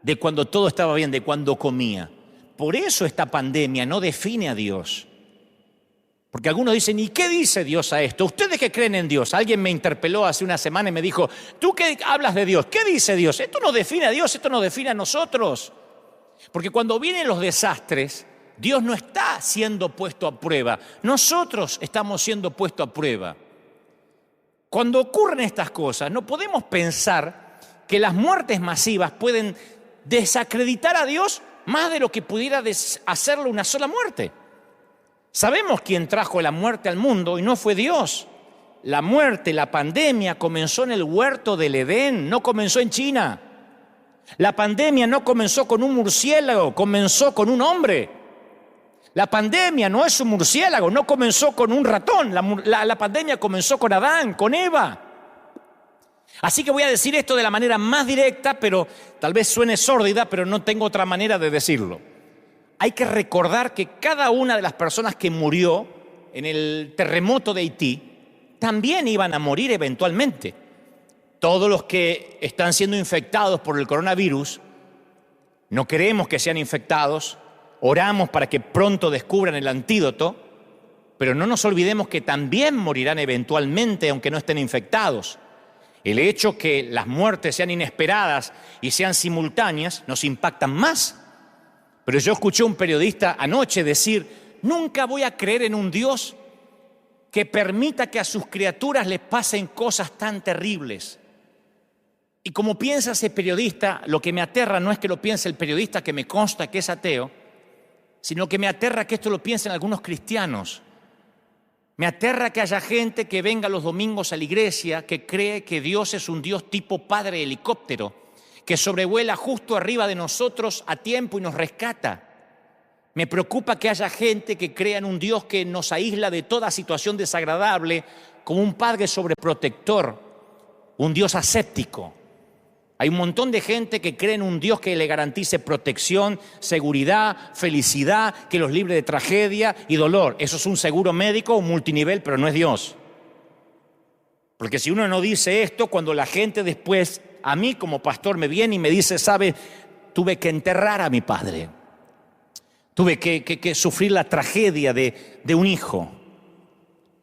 de cuando todo estaba bien, de cuando comía. Por eso esta pandemia no define a Dios. Porque algunos dicen, ¿y qué dice Dios a esto? ¿Ustedes que creen en Dios? Alguien me interpeló hace una semana y me dijo, ¿tú qué hablas de Dios? ¿Qué dice Dios? Esto no define a Dios, esto nos define a nosotros. Porque cuando vienen los desastres, Dios no está siendo puesto a prueba. Nosotros estamos siendo puestos a prueba. Cuando ocurren estas cosas, no podemos pensar que las muertes masivas pueden desacreditar a Dios más de lo que pudiera hacerlo una sola muerte. Sabemos quién trajo la muerte al mundo y no fue Dios. La muerte, la pandemia comenzó en el huerto del Edén, no comenzó en China. La pandemia no comenzó con un murciélago, comenzó con un hombre. La pandemia no es un murciélago, no comenzó con un ratón. La pandemia comenzó con Adán, con Eva. Así que voy a decir esto de la manera más directa, pero tal vez suene sórdida, pero no tengo otra manera de decirlo. Hay que recordar que cada una de las personas que murió en el terremoto de Haití también iban a morir eventualmente. Todos los que están siendo infectados por el coronavirus, no queremos que sean infectados, oramos para que pronto descubran el antídoto, pero no nos olvidemos que también morirán eventualmente aunque no estén infectados. El hecho que las muertes sean inesperadas y sean simultáneas nos impactan más. Pero yo escuché a un periodista anoche decir, nunca voy a creer en un Dios que permita que a sus criaturas les pasen cosas tan terribles. Y como piensa ese periodista, lo que me aterra no es que lo piense el periodista, que me consta que es ateo, sino que me aterra que esto lo piensen algunos cristianos. Me aterra que haya gente que venga los domingos a la iglesia que cree que Dios es un Dios tipo padre helicóptero, que sobrevuela justo arriba de nosotros a tiempo y nos rescata. Me preocupa que haya gente que crea en un Dios que nos aísla de toda situación desagradable, como un padre sobreprotector, un Dios aséptico. Hay un montón de gente que cree en un Dios que le garantice protección, seguridad, felicidad, que los libre de tragedia y dolor. Eso es un seguro médico, un multinivel, pero no es Dios. Porque si uno no dice esto, cuando la gente después, a mí como pastor, me viene y me dice, ¿sabe? Tuve que enterrar a mi padre. Tuve que sufrir la tragedia de un hijo.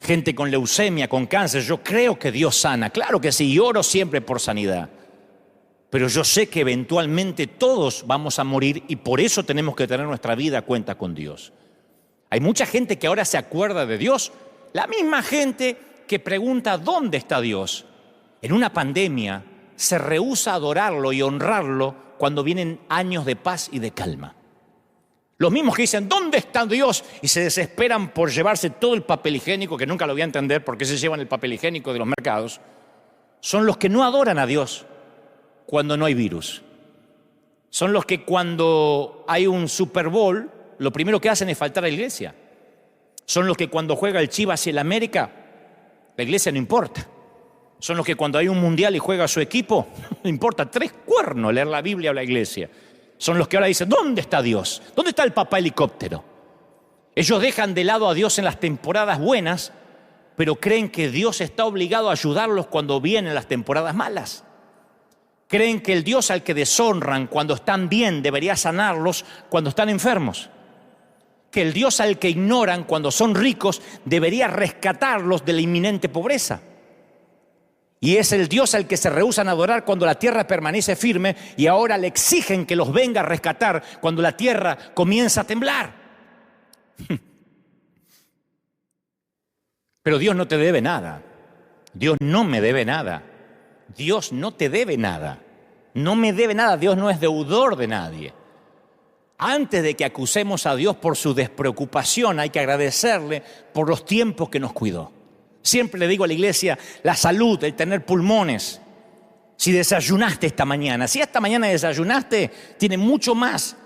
Gente con leucemia, con cáncer. Yo creo que Dios sana. Claro que sí, y oro siempre por sanidad. Pero yo sé que eventualmente todos vamos a morir y por eso tenemos que tener nuestra vida a cuenta con Dios. Hay mucha gente que ahora se acuerda de Dios. La misma gente que pregunta ¿dónde está Dios? En una pandemia se rehúsa a adorarlo y honrarlo cuando vienen años de paz y de calma. Los mismos que dicen ¿dónde está Dios? Y se desesperan por llevarse todo el papel higiénico, que nunca lo voy a entender por qué se llevan el papel higiénico de los mercados, son los que no adoran a Dios cuando no hay virus. Son los que cuando hay un Super Bowl, lo primero que hacen es faltar a la iglesia. Son los que cuando juega el Chivas y el América, la iglesia no importa. Son los que cuando hay un mundial y juega su equipo, no importa 3 cuernos leer la Biblia o la iglesia. Son los que ahora dicen, ¿dónde está Dios? ¿Dónde está el papá helicóptero? Ellos dejan de lado a Dios en las temporadas buenas, pero creen que Dios está obligado a ayudarlos cuando vienen las temporadas malas. Creen que el Dios al que deshonran cuando están bien debería sanarlos cuando están enfermos. que el Dios al que ignoran cuando son ricos debería rescatarlos de la inminente pobreza. Y es el Dios al que se rehúsan a adorar cuando la tierra permanece firme y ahora le exigen que los venga a rescatar cuando la tierra comienza a temblar. Pero Dios no te debe nada. Dios no me debe nada. Dios no te debe nada. No me debe nada. Dios no es deudor de nadie. Antes de que acusemos a Dios por su despreocupación, hay que agradecerle por los tiempos que nos cuidó. Siempre le digo a la iglesia, la salud, el tener pulmones. Si desayunaste esta mañana, si esta mañana desayunaste, tiene mucho más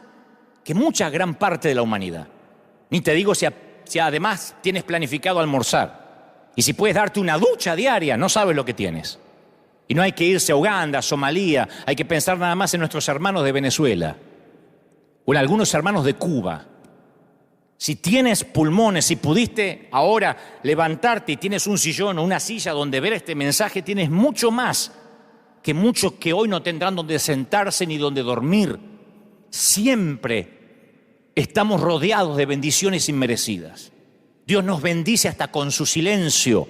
que mucha gran parte de la humanidad. Ni te digo si además tienes planificado almorzar. Y si puedes darte una ducha diaria, no sabes lo que tienes. Y no hay que irse a Uganda, a Somalia, hay que pensar nada más en nuestros hermanos de Venezuela o en algunos hermanos de Cuba. Si tienes pulmones, si pudiste ahora levantarte y tienes un sillón o una silla donde ver este mensaje, tienes mucho más que muchos que hoy no tendrán donde sentarse ni donde dormir. Siempre estamos rodeados de bendiciones inmerecidas. Dios nos bendice hasta con su silencio.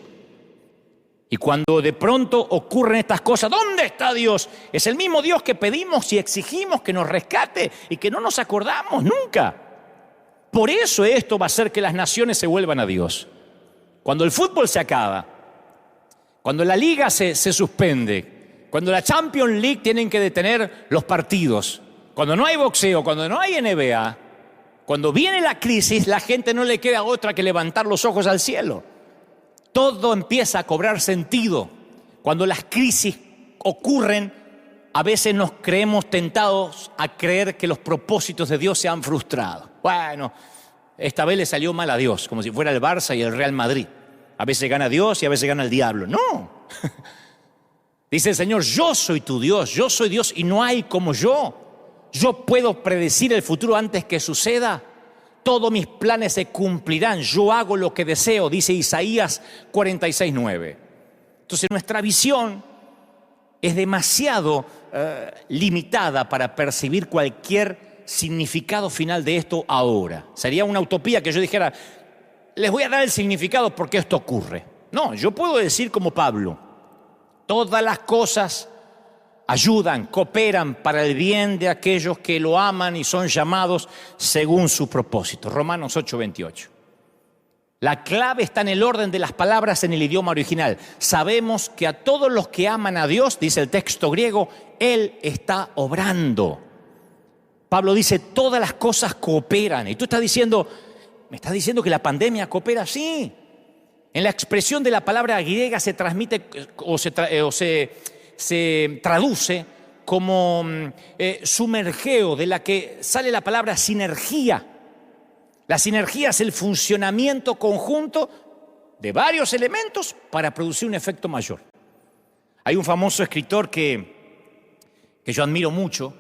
Y cuando de pronto ocurren estas cosas, ¿dónde está Dios? Es el mismo Dios que pedimos y exigimos que nos rescate y que no nos acordamos nunca. Por eso esto va a hacer que las naciones se vuelvan a Dios. Cuando el fútbol se acaba, cuando la liga se suspende, cuando la Champions League tienen que detener los partidos, cuando no hay boxeo, cuando no hay NBA, cuando viene la crisis, la gente no le queda otra que levantar los ojos al cielo. Todo empieza a cobrar sentido. Cuando las crisis ocurren, a veces nos creemos tentados a creer que los propósitos de Dios se han frustrado. Bueno, esta vez le salió mal a Dios, como si fuera el Barça y el Real Madrid. A veces gana Dios y a veces gana el diablo. No. Dice el Señor, yo soy tu Dios, yo soy Dios y no hay como yo. Yo puedo predecir el futuro antes que suceda. Todos mis planes se cumplirán. Yo hago lo que deseo, dice Isaías 46:9. Entonces nuestra visión es demasiado limitada para percibir cualquier significado final de esto ahora. Sería una utopía que yo dijera, les voy a dar el significado porque esto ocurre. No, yo puedo decir como Pablo, todas las cosas ayudan, cooperan para el bien de aquellos que lo aman y son llamados según su propósito. Romanos 8:28. La clave está en el orden de las palabras en el idioma original. Sabemos que a todos los que aman a Dios, dice el texto griego, Él está obrando. Pablo dice, todas las cosas cooperan. Y tú estás diciendo, ¿me estás diciendo que la pandemia coopera? Sí. En la expresión de la palabra griega se transmite se traduce como sumergeo, de la que sale la palabra sinergia. La sinergia es el funcionamiento conjunto de varios elementos para producir un efecto mayor. Hay un famoso escritor que yo admiro mucho,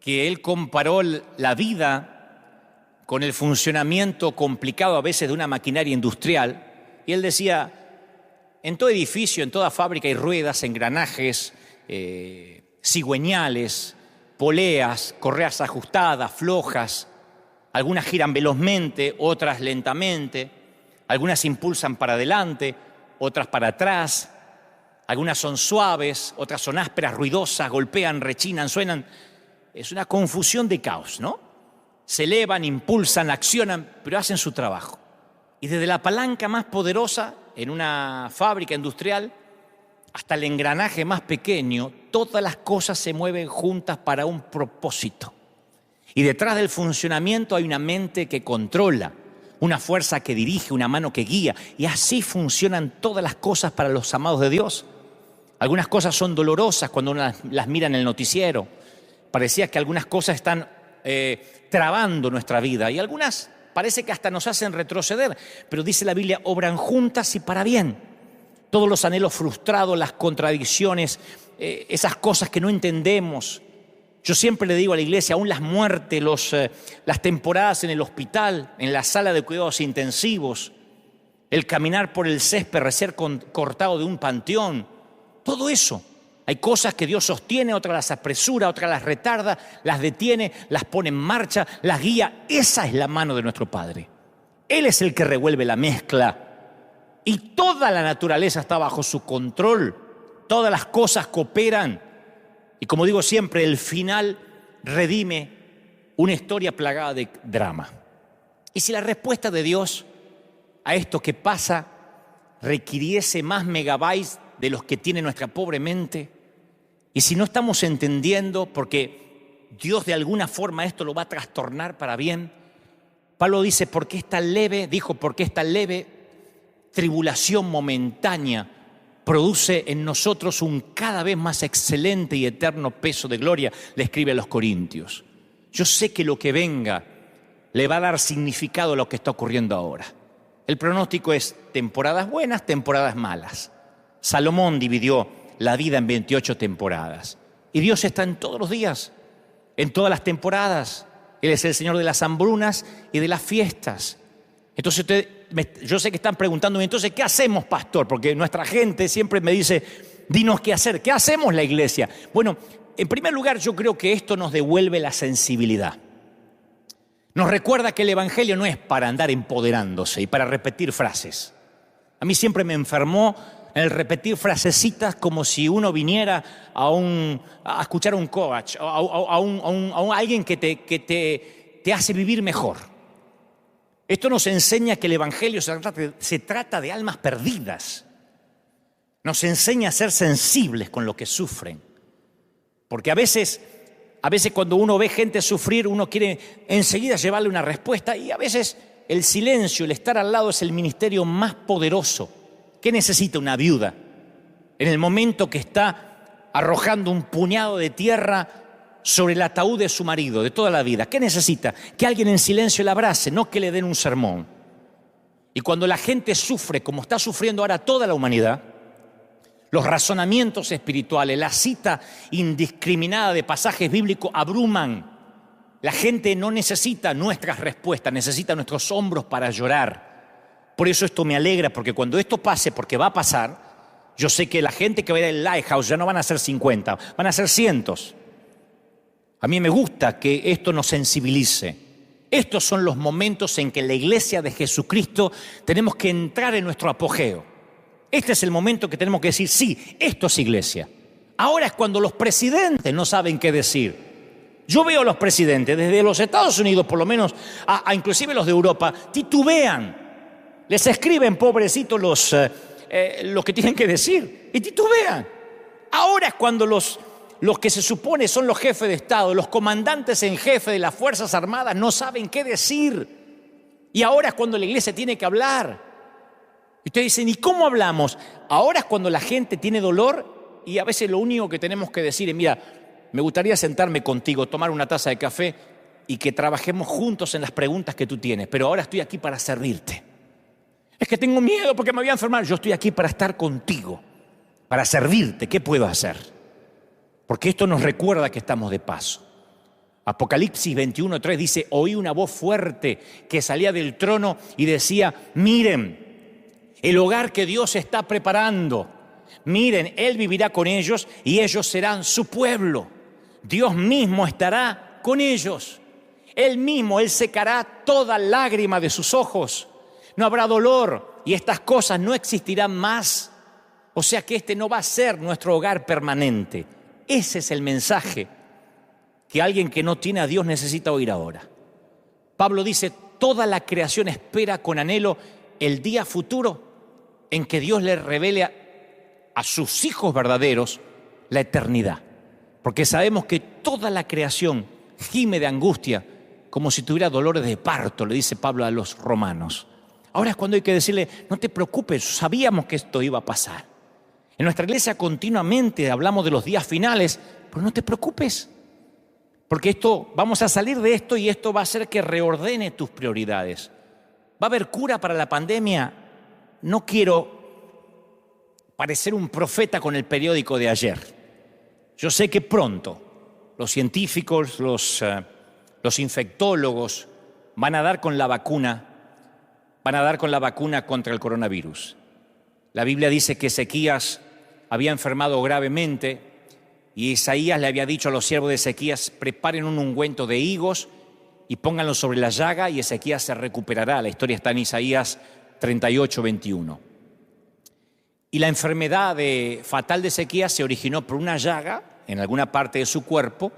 que él comparó la vida con el funcionamiento complicado a veces de una maquinaria industrial, y él decía, en todo edificio, en toda fábrica hay ruedas, engranajes, cigüeñales, poleas, correas ajustadas, flojas. Algunas giran velozmente, otras lentamente. Algunas impulsan para adelante, otras para atrás. Algunas son suaves, otras son ásperas, ruidosas, golpean, rechinan, suenan. Es una confusión de caos, ¿no? Se elevan, impulsan, accionan, pero hacen su trabajo. Y desde la palanca más poderosa en una fábrica industrial hasta el engranaje más pequeño, todas las cosas se mueven juntas para un propósito. Y detrás del funcionamiento hay una mente que controla, una fuerza que dirige, una mano que guía. Y así funcionan todas las cosas para los amados de Dios. Algunas cosas son dolorosas cuando uno las mira en el noticiero. Parecía que algunas cosas están trabando nuestra vida y algunas parece que hasta nos hacen retroceder, pero dice la Biblia, obran juntas y para bien. Todos los anhelos frustrados, las contradicciones, esas cosas que no entendemos. Yo siempre le digo a la iglesia, aún las muertes, las temporadas en el hospital, en la sala de cuidados intensivos, el caminar por el césped recién cortado de un panteón, todo eso Hay cosas que Dios sostiene, otras las apresura, otras las retarda, las detiene, las pone en marcha, las guía. Esa es la mano de nuestro Padre. Él es el que revuelve la mezcla. Y toda la naturaleza está bajo su control. Todas las cosas cooperan. Y como digo siempre, el final redime una historia plagada de drama. Y si la respuesta de Dios a esto que pasa requiriese más megabytes de los que tiene nuestra pobre mente, y si no estamos entendiendo, porque Dios de alguna forma esto lo va a trastornar para bien, Pablo dice, porque esta leve tribulación momentánea produce en nosotros un cada vez más excelente y eterno peso de gloria, le escribe a los Corintios. Yo sé que lo que venga le va a dar significado a lo que está ocurriendo ahora. El pronóstico es temporadas buenas, temporadas malas. Salomón dividió la vida en 28 temporadas. Y Dios está en todos los días, en todas las temporadas. Él es el Señor de las hambrunas y de las fiestas. Entonces yo sé que están preguntándome, entonces, ¿qué hacemos, pastor? Porque nuestra gente siempre me dice, dinos qué hacer. ¿Qué hacemos la iglesia? Bueno, en primer lugar, yo creo que esto nos devuelve la sensibilidad. Nos recuerda que el Evangelio no es para andar empoderándose y para repetir frases. A mí siempre me enfermó el repetir frasecitas como si uno viniera a escuchar a un coach, a alguien que te hace vivir mejor. Esto nos enseña que el Evangelio se trata de almas perdidas. Nos enseña a ser sensibles con lo que sufren. Porque a veces cuando uno ve gente sufrir, uno quiere enseguida llevarle una respuesta, y a veces el silencio, el estar al lado es el ministerio más poderoso. ¿Qué necesita una viuda en el momento que está arrojando un puñado de tierra sobre el ataúd de su marido de toda la vida? ¿Qué necesita? Que alguien en silencio la abrace, no que le den un sermón. Y cuando la gente sufre, como está sufriendo ahora toda la humanidad, los razonamientos espirituales, la cita indiscriminada de pasajes bíblicos abruman. La gente no necesita nuestras respuestas, necesita nuestros hombros para llorar. Por eso esto me alegra, porque cuando esto pase, porque va a pasar, yo sé que la gente que va a ir al Lighthouse ya no van a ser 50, van a ser cientos. A mí me gusta que esto nos sensibilice. Estos son los momentos en que la iglesia de Jesucristo tenemos que entrar en nuestro apogeo. Este es el momento que tenemos que decir, sí, esto es iglesia. Ahora es cuando los presidentes no saben qué decir. Yo veo a los presidentes, desde los Estados Unidos por lo menos, a inclusive los de Europa, titubean. Les escriben, pobrecitos, lo que tienen que decir, y titubean. Ahora es cuando los que se supone son los jefes de Estado, los comandantes en jefe de las Fuerzas Armadas, no saben qué decir. Y ahora es cuando la iglesia tiene que hablar. Y ustedes dicen, ¿y cómo hablamos? Ahora es cuando la gente tiene dolor y a veces lo único que tenemos que decir es, mira, me gustaría sentarme contigo, tomar una taza de café y que trabajemos juntos en las preguntas que tú tienes, pero ahora estoy aquí para servirte. Es que tengo miedo porque me voy a enfermar. Yo estoy aquí para estar contigo, para servirte. ¿Qué puedo hacer? Porque esto nos recuerda que estamos de paso. Apocalipsis 21:3 dice, oí una voz fuerte que salía del trono y decía, miren, el hogar que Dios está preparando. Miren, Él vivirá con ellos y ellos serán su pueblo. Dios mismo estará con ellos. Él mismo, Él secará toda lágrima de sus ojos. No habrá dolor y estas cosas no existirán más. O sea que este no va a ser nuestro hogar permanente. Ese es el mensaje que alguien que no tiene a Dios necesita oír ahora. Pablo dice, toda la creación espera con anhelo el día futuro en que Dios le revele a sus hijos verdaderos la eternidad. Porque sabemos que toda la creación gime de angustia como si tuviera dolores de parto, le dice Pablo a los romanos. Ahora es cuando hay que decirle, no te preocupes, sabíamos que esto iba a pasar. En nuestra iglesia continuamente hablamos de los días finales, pero no te preocupes, porque vamos a salir de esto y esto va a hacer que reordene tus prioridades. ¿Va a haber cura para la pandemia? No quiero parecer un profeta con el periódico de ayer. Yo sé que pronto los científicos, los infectólogos van a dar con la vacuna contra el coronavirus. La Biblia dice que Ezequías había enfermado gravemente Y Isaías le había dicho a los siervos de Ezequías: preparen un ungüento de higos y pónganlo sobre la llaga y Ezequías se recuperará. La historia está en Isaías 38, 21. Y la enfermedad fatal de Ezequías se originó por una llaga en alguna parte de su cuerpo.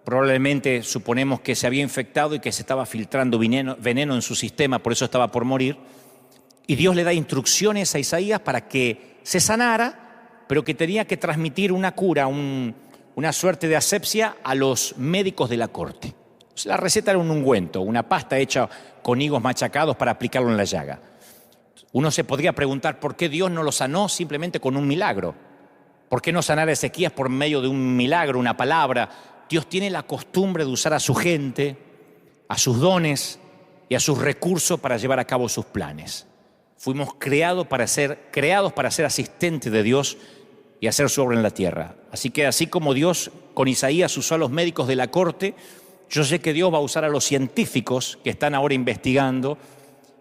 Probablemente suponemos que se había infectado y que se estaba filtrando veneno en su sistema, por eso estaba por morir. Y Dios le da instrucciones a Isaías para que se sanara, pero que tenía que transmitir una cura, una suerte de asepsia a los médicos de la corte. La receta era un ungüento, una pasta hecha con higos machacados para aplicarlo en la llaga. Uno se podría preguntar por qué Dios no lo sanó simplemente con un milagro. ¿Por qué no sanar a Ezequías por medio de un milagro, una palabra? Dios tiene la costumbre de usar a su gente, a sus dones y a sus recursos para llevar a cabo sus planes. Fuimos creados para ser asistentes de Dios y hacer su obra en la tierra. Así que así como Dios con Isaías usó a los médicos de la corte, yo sé que Dios va a usar a los científicos que están ahora investigando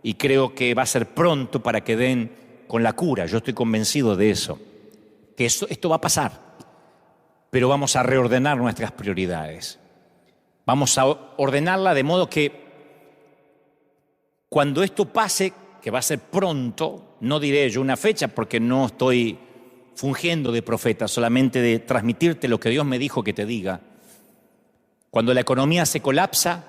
y creo que va a ser pronto para que den con la cura. Yo estoy convencido de eso, que esto va a pasar, pero vamos a reordenar nuestras prioridades. Vamos a ordenarla de modo que cuando esto pase, que va a ser pronto, no diré yo una fecha porque no estoy fungiendo de profeta, solamente de transmitirte lo que Dios me dijo que te diga. Cuando la economía se colapsa,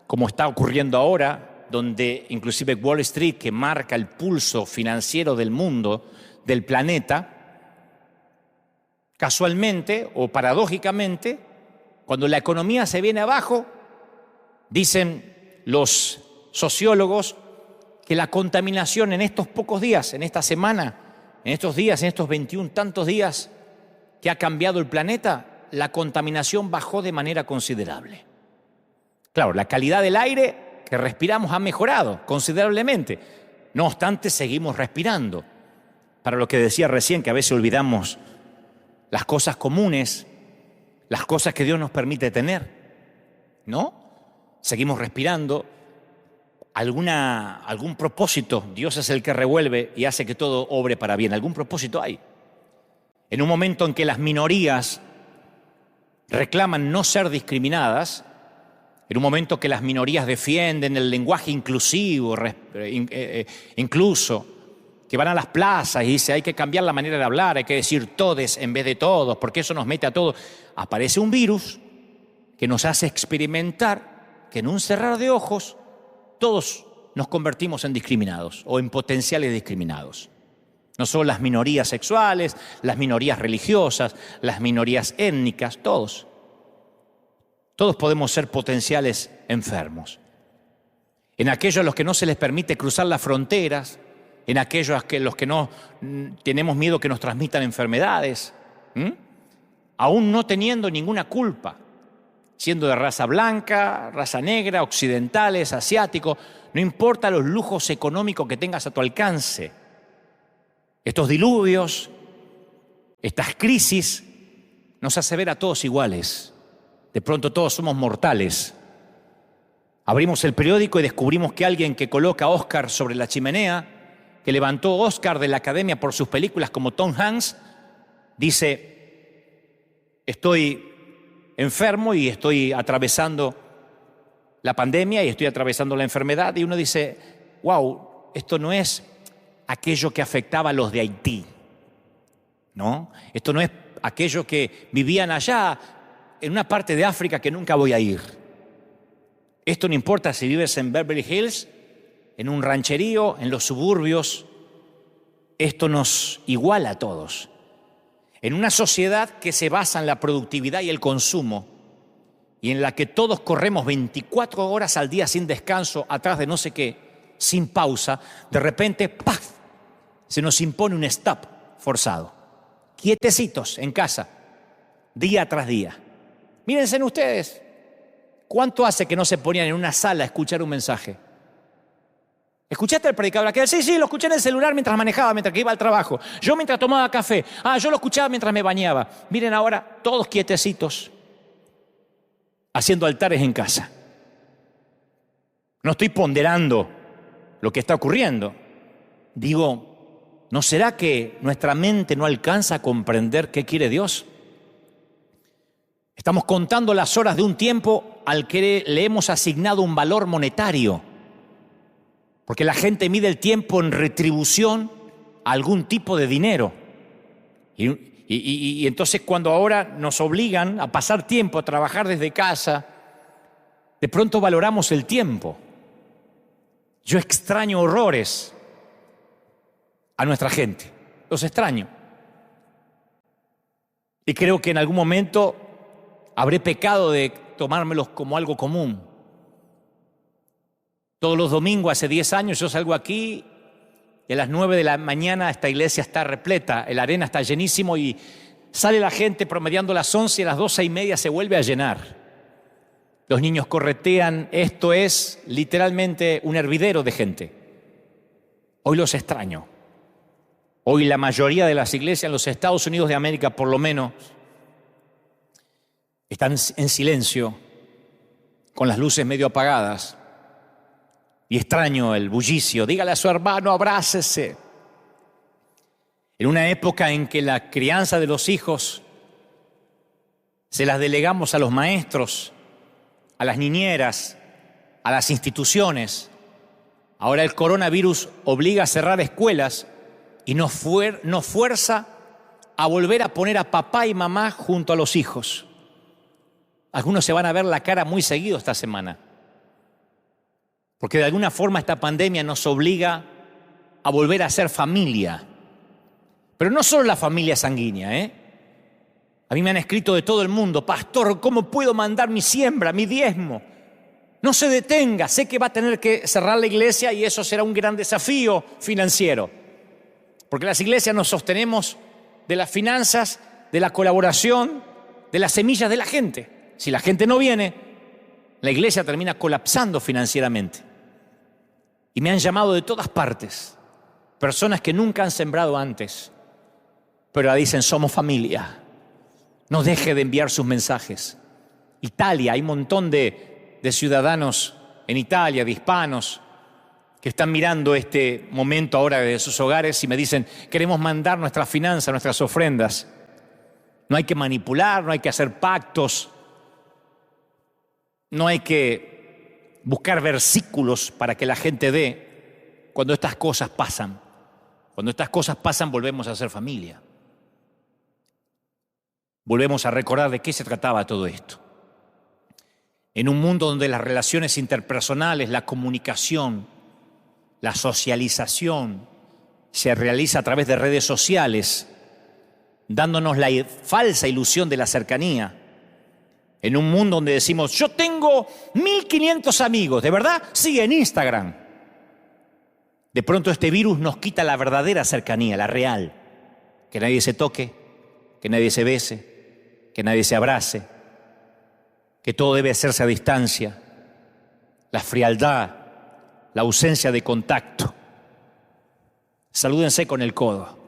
como está ocurriendo ahora, donde inclusive Wall Street, que marca el pulso financiero del mundo, del planeta, casualmente o paradójicamente, cuando la economía se viene abajo, dicen los sociólogos que la contaminación en estos pocos días, en esta semana, en estos días, en estos 21 tantos días que ha cambiado el planeta, la contaminación bajó de manera considerable. Claro, la calidad del aire que respiramos ha mejorado considerablemente. No obstante, seguimos respirando. Para lo que decía recién, que a veces olvidamos las cosas comunes, las cosas que Dios nos permite tener, ¿no? Seguimos respirando. Algún propósito, Dios es el que revuelve y hace que todo obre para bien. Algún propósito hay. En un momento en que las minorías reclaman no ser discriminadas, en un momento que las minorías defienden el lenguaje inclusivo, incluso, que van a las plazas y dicen hay que cambiar la manera de hablar, hay que decir todes en vez de todos, porque eso nos mete a todos. Aparece un virus que nos hace experimentar que en un cerrar de ojos todos nos convertimos en discriminados o en potenciales discriminados. No solo las minorías sexuales, las minorías religiosas, las minorías étnicas, todos. Todos podemos ser potenciales enfermos. En aquellos a los que no se les permite cruzar las fronteras, en aquellos a los que no tenemos miedo que nos transmitan enfermedades, aún no teniendo ninguna culpa, siendo de raza blanca, raza negra, occidentales, asiáticos, no importa los lujos económicos que tengas a tu alcance. Estos diluvios, estas crisis, nos hace ver a todos iguales. De pronto todos somos mortales. Abrimos el periódico y descubrimos que alguien que coloca Oscar sobre la chimenea, que levantó Oscar de la academia por sus películas como Tom Hanks, dice: estoy enfermo y estoy atravesando la pandemia y estoy atravesando la enfermedad. Y uno dice: wow, esto no es aquello que afectaba a los de Haití, ¿no? Esto no es aquello que vivían allá en una parte de África que nunca voy a ir. Esto no importa si vives en Beverly Hills, en un rancherío, en los suburbios. Esto nos iguala a todos. En una sociedad que se basa en la productividad y el consumo y en la que todos corremos 24 horas al día sin descanso, atrás de no sé qué, sin pausa, de repente, ¡paf!, se nos impone un stop forzado. Quietecitos en casa, día tras día. Mírense en ustedes, ¿cuánto hace que no se ponían en una sala a escuchar un mensaje? ¿Escuchaste al predicador aquel? Sí, lo escuché en el celular mientras manejaba, mientras que iba al trabajo. Yo mientras tomaba café. Yo lo escuchaba mientras me bañaba. Miren ahora, todos quietecitos, haciendo altares en casa. No estoy ponderando lo que está ocurriendo. Digo, ¿no será que nuestra mente no alcanza a comprender qué quiere Dios? Estamos contando las horas de un tiempo al que le hemos asignado un valor monetario, porque la gente mide el tiempo en retribución a algún tipo de dinero. Y entonces cuando ahora nos obligan a pasar tiempo, a trabajar desde casa, de pronto valoramos el tiempo. Yo extraño horrores a nuestra gente, los extraño. Y creo que en algún momento habré pecado de tomármelos como algo común. Todos los domingos, hace 10 años, yo salgo aquí y a las 9 de la mañana esta iglesia está repleta, el arena está llenísimo y sale la gente promediando a las 11 y a las 12:30 se vuelve a llenar. Los niños corretean, esto es literalmente un hervidero de gente. Hoy los extraño. Hoy la mayoría de las iglesias en los Estados Unidos de América, por lo menos, están en silencio, con las luces medio apagadas. Y extraño el bullicio. Dígale a su hermano, abrácese. En una época en que la crianza de los hijos se las delegamos a los maestros, a las niñeras, a las instituciones. Ahora el coronavirus obliga a cerrar escuelas y nos fuerza a volver a poner a papá y mamá junto a los hijos. Algunos se van a ver la cara muy seguido esta semana, porque de alguna forma esta pandemia nos obliga a volver a ser familia. Pero no solo la familia sanguínea, A mí me han escrito de todo el mundo, pastor, ¿cómo puedo mandar mi siembra, mi diezmo? No se detenga, sé que va a tener que cerrar la iglesia y eso será un gran desafío financiero. Porque las iglesias nos sostenemos de las finanzas, de la colaboración, de las semillas de la gente. Si la gente no viene, la iglesia termina colapsando financieramente. Y me han llamado de todas partes, personas que nunca han sembrado antes, pero ahora dicen, somos familia. No deje de enviar sus mensajes. Italia, hay un montón de ciudadanos en Italia, de hispanos, que están mirando este momento ahora de sus hogares y me dicen, queremos mandar nuestras finanzas, nuestras ofrendas. No hay que manipular, no hay que hacer pactos, no hay que buscar versículos para que la gente dé. Cuando estas cosas pasan, volvemos a ser familia. Volvemos a recordar de qué se trataba todo esto. En un mundo donde las relaciones interpersonales, la comunicación, la socialización se realiza a través de redes sociales, dándonos la falsa ilusión de la cercanía. En un mundo donde decimos, yo tengo 1.500 amigos, ¿de verdad? Sí, en Instagram. De pronto este virus nos quita la verdadera cercanía, la real. Que nadie se toque, que nadie se bese, que nadie se abrace, que todo debe hacerse a distancia, la frialdad, la ausencia de contacto. Salúdense con el codo.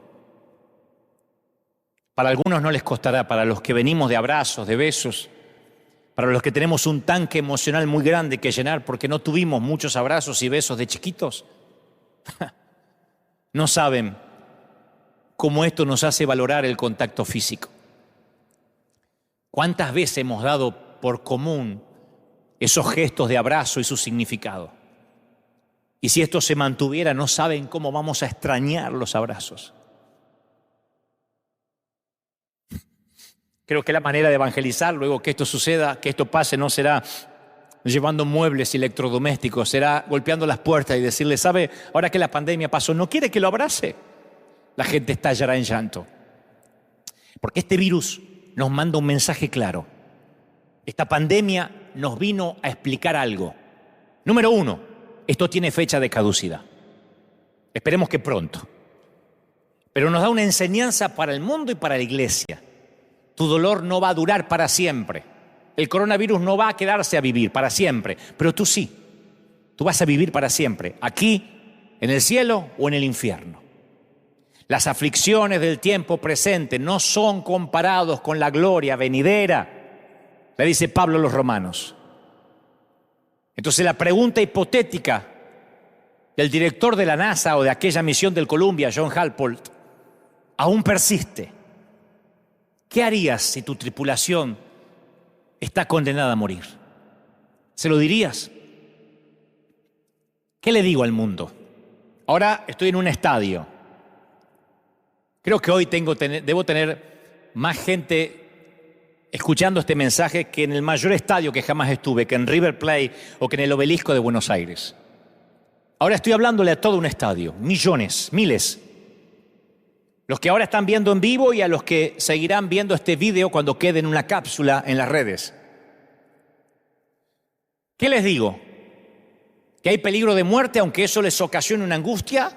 Para algunos no les costará, para los que venimos de abrazos, de besos, para los que tenemos un tanque emocional muy grande que llenar porque no tuvimos muchos abrazos y besos de chiquitos, no saben cómo esto nos hace valorar el contacto físico. ¿Cuántas veces hemos dado por común esos gestos de abrazo y su significado? Y si esto se mantuviera, no saben cómo vamos a extrañar los abrazos. Creo que la manera de evangelizar, luego que esto suceda, que esto pase, no será llevando muebles y electrodomésticos, será golpeando las puertas y decirle, ¿sabe? Ahora que la pandemia pasó, ¿no quiere que lo abrace? La gente estallará en llanto. Porque este virus nos manda un mensaje claro. Esta pandemia nos vino a explicar algo. Número 1, esto tiene fecha de caducidad. Esperemos que pronto. Pero nos da una enseñanza para el mundo y para la iglesia. Tu dolor no va a durar para siempre. El coronavirus no va a quedarse a vivir para siempre, pero tú sí. Tú vas a vivir para siempre, aquí, en el cielo o en el infierno. Las aflicciones del tiempo presente no son comparados con la gloria venidera, le dice Pablo a los romanos. Entonces la pregunta hipotética del director de la NASA o de aquella misión del Columbia, John Halport, aún persiste. ¿Qué harías si tu tripulación está condenada a morir. ¿Se lo dirías? ¿Qué le digo al mundo? Ahora estoy en un estadio. Creo que hoy debo tener más gente escuchando este mensaje que en el mayor estadio que jamás estuve, que en River Plate o que en el Obelisco de Buenos Aires. Ahora estoy hablándole a todo un estadio, millones, miles. Los que ahora están viendo en vivo y a los que seguirán viendo este video cuando quede en una cápsula en las redes. ¿Qué les digo? ¿Que hay peligro de muerte aunque eso les ocasione una angustia?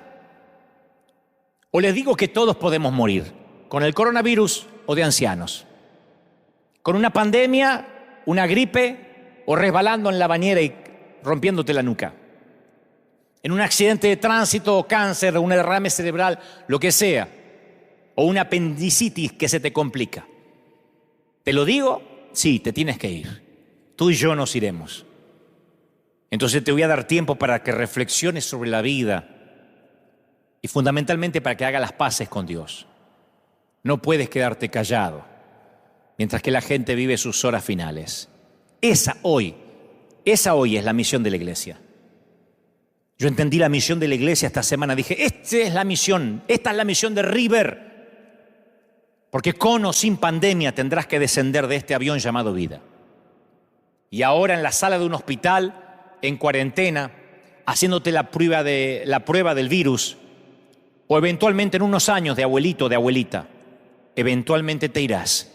¿O les digo que todos podemos morir? ¿Con el coronavirus o de ancianos? ¿Con una pandemia, una gripe o resbalando en la bañera y rompiéndote la nuca? ¿En un accidente de tránsito o cáncer o un derrame cerebral, lo que sea? ¿O una apendicitis que se te complica? ¿Te lo digo? Sí, te tienes que ir. Tú y yo nos iremos. Entonces te voy a dar tiempo para que reflexiones sobre la vida y fundamentalmente para que hagas las paces con Dios. No puedes quedarte callado mientras que la gente vive sus horas finales. Esa hoy es la misión de la iglesia. Yo entendí la misión de la iglesia esta semana. Dije, esta es la misión de River. Porque con o sin pandemia tendrás que descender de este avión llamado vida. Y ahora en la sala de un hospital, en cuarentena, haciéndote la prueba del virus, o eventualmente en unos años de abuelito o de abuelita, eventualmente te irás.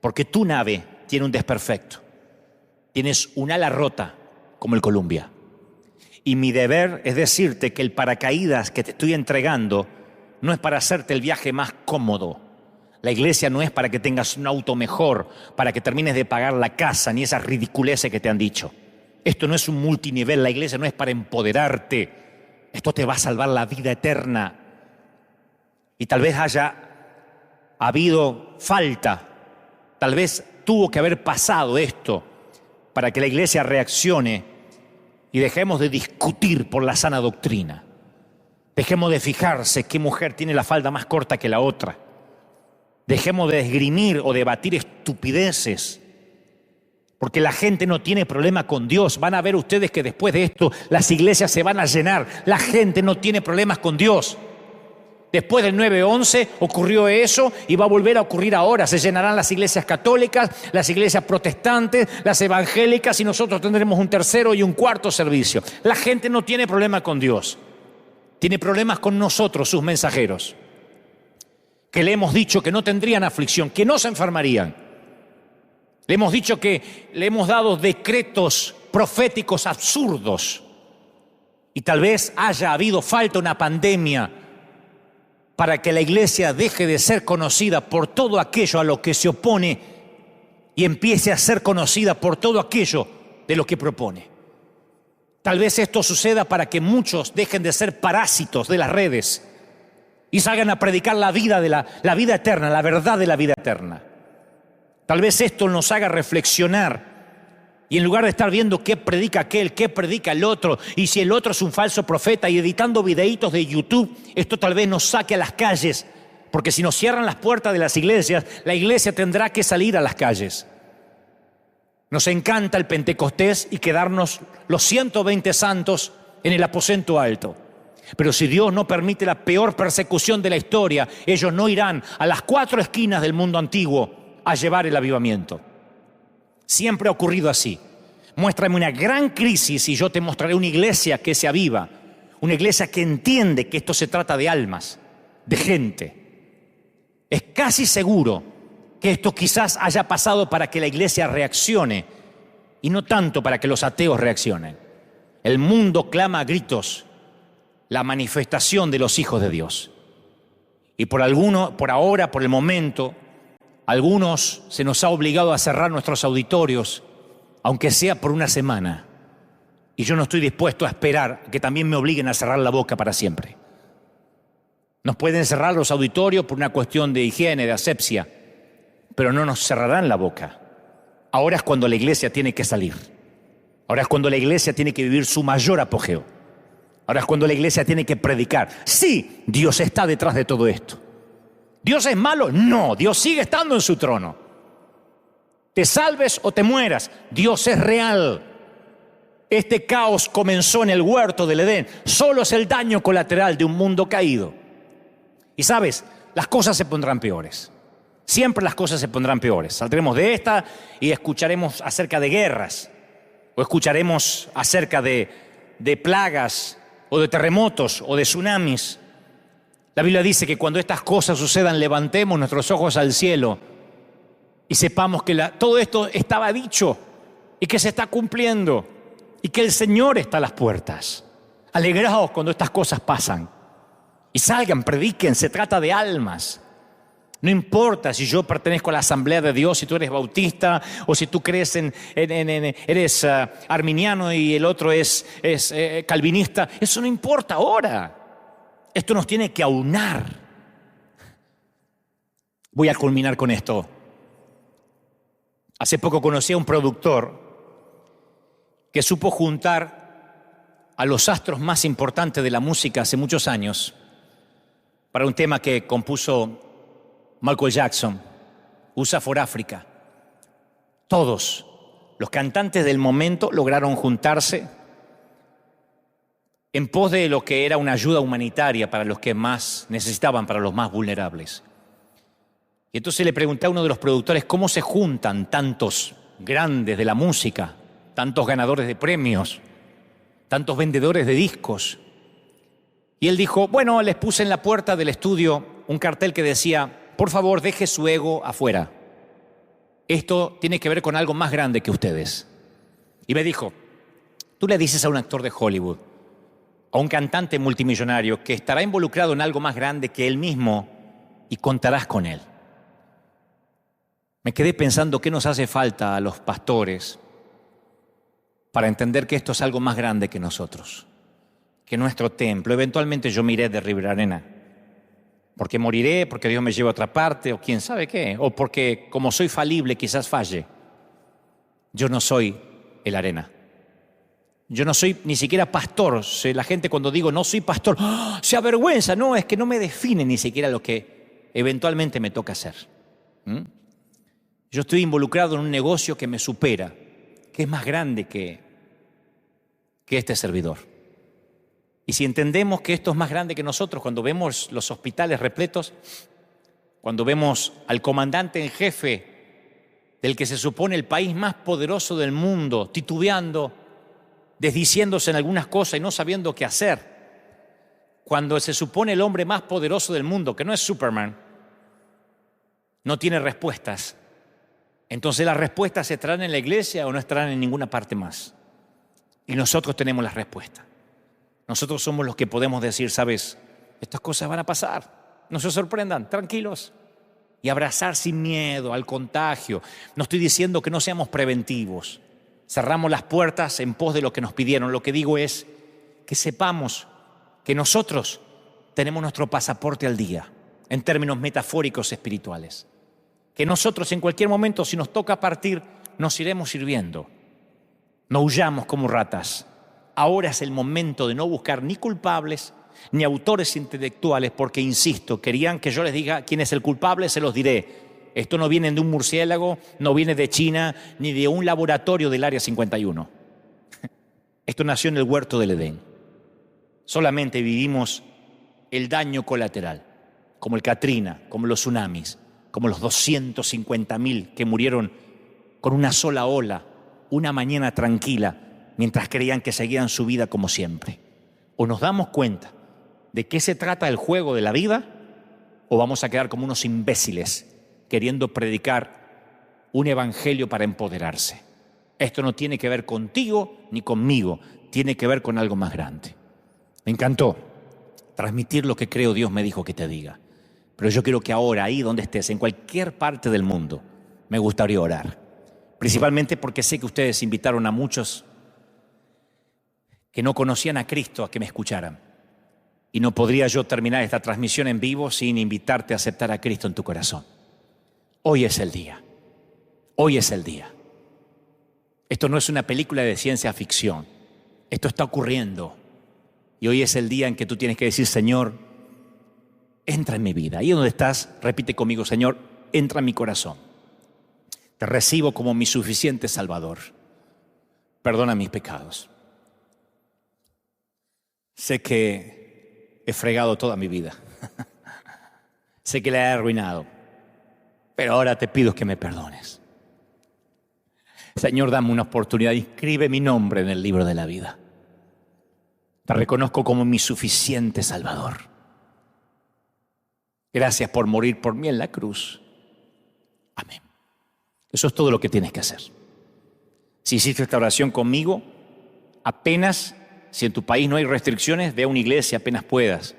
Porque tu nave tiene un desperfecto. Tienes un ala rota como el Columbia. Y mi deber es decirte que el paracaídas que te estoy entregando no es para hacerte el viaje más cómodo. La iglesia no es para que tengas un auto mejor, para que termines de pagar la casa, ni esas ridiculeces que te han dicho. Esto no es un multinivel, la iglesia no es para empoderarte. Esto te va a salvar la vida eterna. Y tal vez haya habido falta, tal vez tuvo que haber pasado esto para que la iglesia reaccione y dejemos de discutir por la sana doctrina. Dejemos de fijarse qué mujer tiene la falda más corta que la otra. Dejemos de esgrimir o debatir estupideces. Porque la gente no tiene problema con Dios. Van a ver ustedes que después de esto las iglesias se van a llenar. La gente no tiene problemas con Dios. Después del 9/11 ocurrió eso y va a volver a ocurrir ahora. Se llenarán las iglesias católicas, las iglesias protestantes, las evangélicas y nosotros tendremos un tercero y un cuarto servicio. La gente no tiene problema con Dios. Tiene problemas con nosotros, sus mensajeros. Que le hemos dicho que no tendrían aflicción, que no se enfermarían. Le hemos dicho que le hemos dado decretos proféticos absurdos. Y tal vez haya habido falta una pandemia para que la iglesia deje de ser conocida por todo aquello a lo que se opone y empiece a ser conocida por todo aquello de lo que propone. Tal vez esto suceda para que muchos dejen de ser parásitos de las redes y salgan a predicar la vida vida eterna, la verdad de la vida eterna. Tal vez esto nos haga reflexionar y en lugar de estar viendo qué predica aquel, qué predica el otro, y si el otro es un falso profeta y editando videitos de YouTube, esto tal vez nos saque a las calles, porque si nos cierran las puertas de las iglesias, la iglesia tendrá que salir a las calles. Nos encanta el Pentecostés y quedarnos los 120 santos en el aposento alto. Pero si Dios no permite la peor persecución de la historia, ellos no irán a las 4 esquinas del mundo antiguo a llevar el avivamiento. Siempre ha ocurrido así. Muéstrame una gran crisis y yo te mostraré una iglesia que se aviva, una iglesia que entiende que esto se trata de almas, de gente. Es casi seguro que esto quizás haya pasado para que la iglesia reaccione y no tanto para que los ateos reaccionen. El mundo clama a gritos la manifestación de los hijos de Dios. Y por ahora, por el momento, algunos se nos ha obligado a cerrar nuestros auditorios, aunque sea por una semana. Y yo no estoy dispuesto a esperar que también me obliguen a cerrar la boca para siempre. Nos pueden cerrar los auditorios por una cuestión de higiene, de asepsia, pero no nos cerrarán la boca. Ahora es cuando la iglesia tiene que salir. Ahora es cuando la iglesia tiene que vivir su mayor apogeo. Ahora es cuando la iglesia tiene que predicar. Sí, Dios está detrás de todo esto. ¿Dios es malo? No, Dios sigue estando en su trono. Te salves o te mueras. Dios es real. Este caos comenzó en el huerto del Edén. Solo es el daño colateral de un mundo caído. Y sabes, las cosas se pondrán peores. Siempre las cosas se pondrán peores. Saldremos de esta y escucharemos acerca de guerras. O escucharemos acerca de plagas o de terremotos o de tsunamis. La Biblia dice que cuando estas cosas sucedan, levantemos nuestros ojos al cielo y sepamos que todo esto estaba dicho y que se está cumpliendo y que el Señor está a las puertas. Alegraos cuando estas cosas pasan y salgan, prediquen, se trata de almas. No importa si yo pertenezco a la Asamblea de Dios, si tú eres bautista o si tú crees eres arminiano y el otro es calvinista. Eso no importa ahora. Esto nos tiene que aunar. Voy a culminar con esto. Hace poco conocí a un productor que supo juntar a los astros más importantes de la música hace muchos años para un tema que compuso Michael Jackson, USA for Africa. Todos los cantantes del momento lograron juntarse en pos de lo que era una ayuda humanitaria para los que más necesitaban, para los más vulnerables. Y entonces le pregunté a uno de los productores cómo se juntan tantos grandes de la música, tantos ganadores de premios, tantos vendedores de discos. Y él dijo, bueno, les puse en la puerta del estudio un cartel que decía, por favor, deje su ego afuera. Esto tiene que ver con algo más grande que ustedes. Y me dijo, tú le dices a un actor de Hollywood, a un cantante multimillonario que estará involucrado en algo más grande que él mismo y contarás con él. Me quedé pensando qué nos hace falta a los pastores para entender que esto es algo más grande que nosotros, que nuestro templo. Eventualmente yo me iré de River Arena, porque moriré, porque Dios me lleva a otra parte, o quién sabe qué, o porque como soy falible quizás falle. Yo no soy el Arena. Yo no soy ni siquiera pastor. La gente cuando digo no soy pastor, ¡oh!, se avergüenza. No, es que no me define ni siquiera lo que eventualmente me toca hacer. Yo estoy involucrado en un negocio que me supera, que es más grande que este servidor. Y si entendemos que esto es más grande que nosotros, cuando vemos los hospitales repletos, cuando vemos al comandante en jefe del que se supone el país más poderoso del mundo, titubeando, desdiciéndose en algunas cosas y no sabiendo qué hacer, cuando se supone el hombre más poderoso del mundo, que no es Superman, no tiene respuestas, entonces las respuestas estarán en la iglesia o no estarán en ninguna parte más. Y nosotros tenemos las respuestas. Nosotros somos los que podemos decir, sabes, estas cosas van a pasar, no se sorprendan, tranquilos. Y abrazar sin miedo al contagio. No estoy diciendo que no seamos preventivos. Cerramos las puertas en pos de lo que nos pidieron. Lo que digo es que sepamos que nosotros tenemos nuestro pasaporte al día, en términos metafóricos espirituales. Que nosotros en cualquier momento, si nos toca partir, nos iremos sirviendo. No huyamos como ratas. Ahora es el momento de no buscar ni culpables ni autores intelectuales, porque, insisto, querían que yo les diga quién es el culpable, se los diré. Esto no viene de un murciélago, no viene de China, ni de un laboratorio del Área 51. Esto nació en el huerto del Edén. Solamente vivimos el daño colateral, como el Katrina, como los tsunamis, como los 250.000 que murieron con una sola ola, una mañana tranquila, mientras creían que seguían su vida como siempre. O nos damos cuenta de qué se trata el juego de la vida, o vamos a quedar como unos imbéciles queriendo predicar un evangelio para empoderarse. Esto no tiene que ver contigo ni conmigo, tiene que ver con algo más grande. Me encantó transmitir lo que creo Dios me dijo que te diga. Pero yo quiero que ahora, ahí donde estés, en cualquier parte del mundo, me gustaría orar. Principalmente porque sé que ustedes invitaron a muchos que no conocían a Cristo a que me escucharan. Y no podría yo terminar esta transmisión en vivo sin invitarte a aceptar a Cristo en tu corazón. Hoy es el día. Hoy es el día. Esto no es una película de ciencia ficción. Esto está ocurriendo. Y hoy es el día en que tú tienes que decir, Señor, entra en mi vida. Ahí donde estás, repite conmigo, Señor, entra en mi corazón. Te recibo como mi suficiente Salvador. Perdona mis pecados. Sé que he fregado toda mi vida. Sé que la he arruinado. Pero ahora te pido que me perdones. Señor, dame una oportunidad. Inscribe mi nombre en el libro de la vida. Te reconozco como mi suficiente Salvador. Gracias por morir por mí en la cruz. Amén. Eso es todo lo que tienes que hacer. Si hiciste esta oración conmigo, apenas, si en tu país no hay restricciones, ve a una iglesia apenas puedas.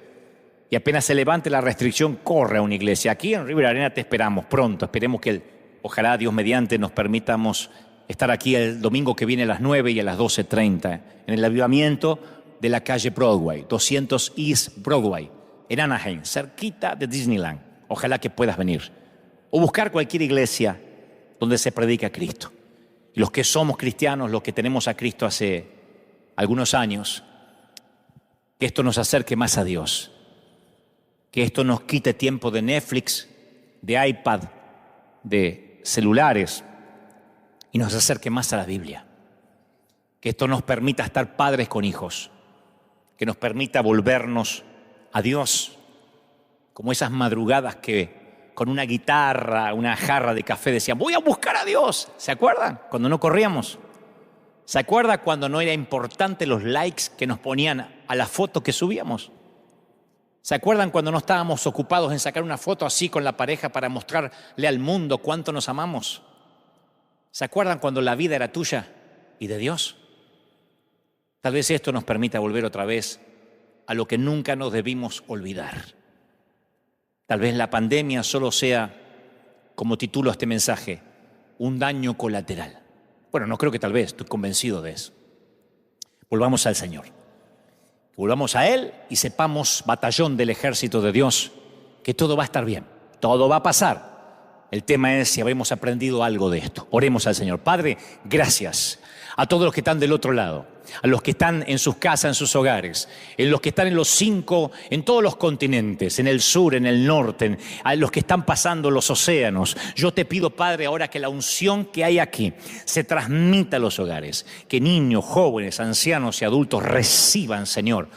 Y apenas se levante la restricción, corre a una iglesia. Aquí en River Arena te esperamos pronto. Esperemos que, ojalá Dios mediante, nos permitamos estar aquí el domingo que viene a las 9 y a las 12:30 en el avivamiento de la calle Broadway, 200 East Broadway, en Anaheim, cerquita de Disneyland. Ojalá que puedas venir. O buscar cualquier iglesia donde se predica a Cristo. Y los que somos cristianos, los que tenemos a Cristo hace algunos años, que esto nos acerque más a Dios. Que esto nos quite tiempo de Netflix, de iPad, de celulares y nos acerque más a la Biblia. Que esto nos permita estar padres con hijos, que nos permita volvernos a Dios, como esas madrugadas que con una guitarra, una jarra de café decían, voy a buscar a Dios. ¿Se acuerdan? Cuando no corríamos. ¿Se acuerdan cuando no era importante los likes que nos ponían a la foto que subíamos? ¿Se acuerdan cuando no estábamos ocupados en sacar una foto así con la pareja para mostrarle al mundo cuánto nos amamos? ¿Se acuerdan cuando la vida era tuya y de Dios? Tal vez esto nos permita volver otra vez a lo que nunca nos debimos olvidar. Tal vez la pandemia solo sea, como titulo este mensaje, un daño colateral. Bueno, no creo que tal vez, estoy convencido de eso. Volvamos al Señor. Volvamos a Él y sepamos, batallón del ejército de Dios, que todo va a estar bien, todo va a pasar. El tema es si habremos aprendido algo de esto. Oremos al Señor. Padre, gracias a todos los que están del otro lado, a los que están en sus casas, en sus hogares, en los que están en todos los continentes, en el sur, en el norte, a los que están pasando los océanos. Yo te pido, Padre, ahora que la unción que hay aquí se transmita a los hogares, que niños, jóvenes, ancianos y adultos reciban, Señor,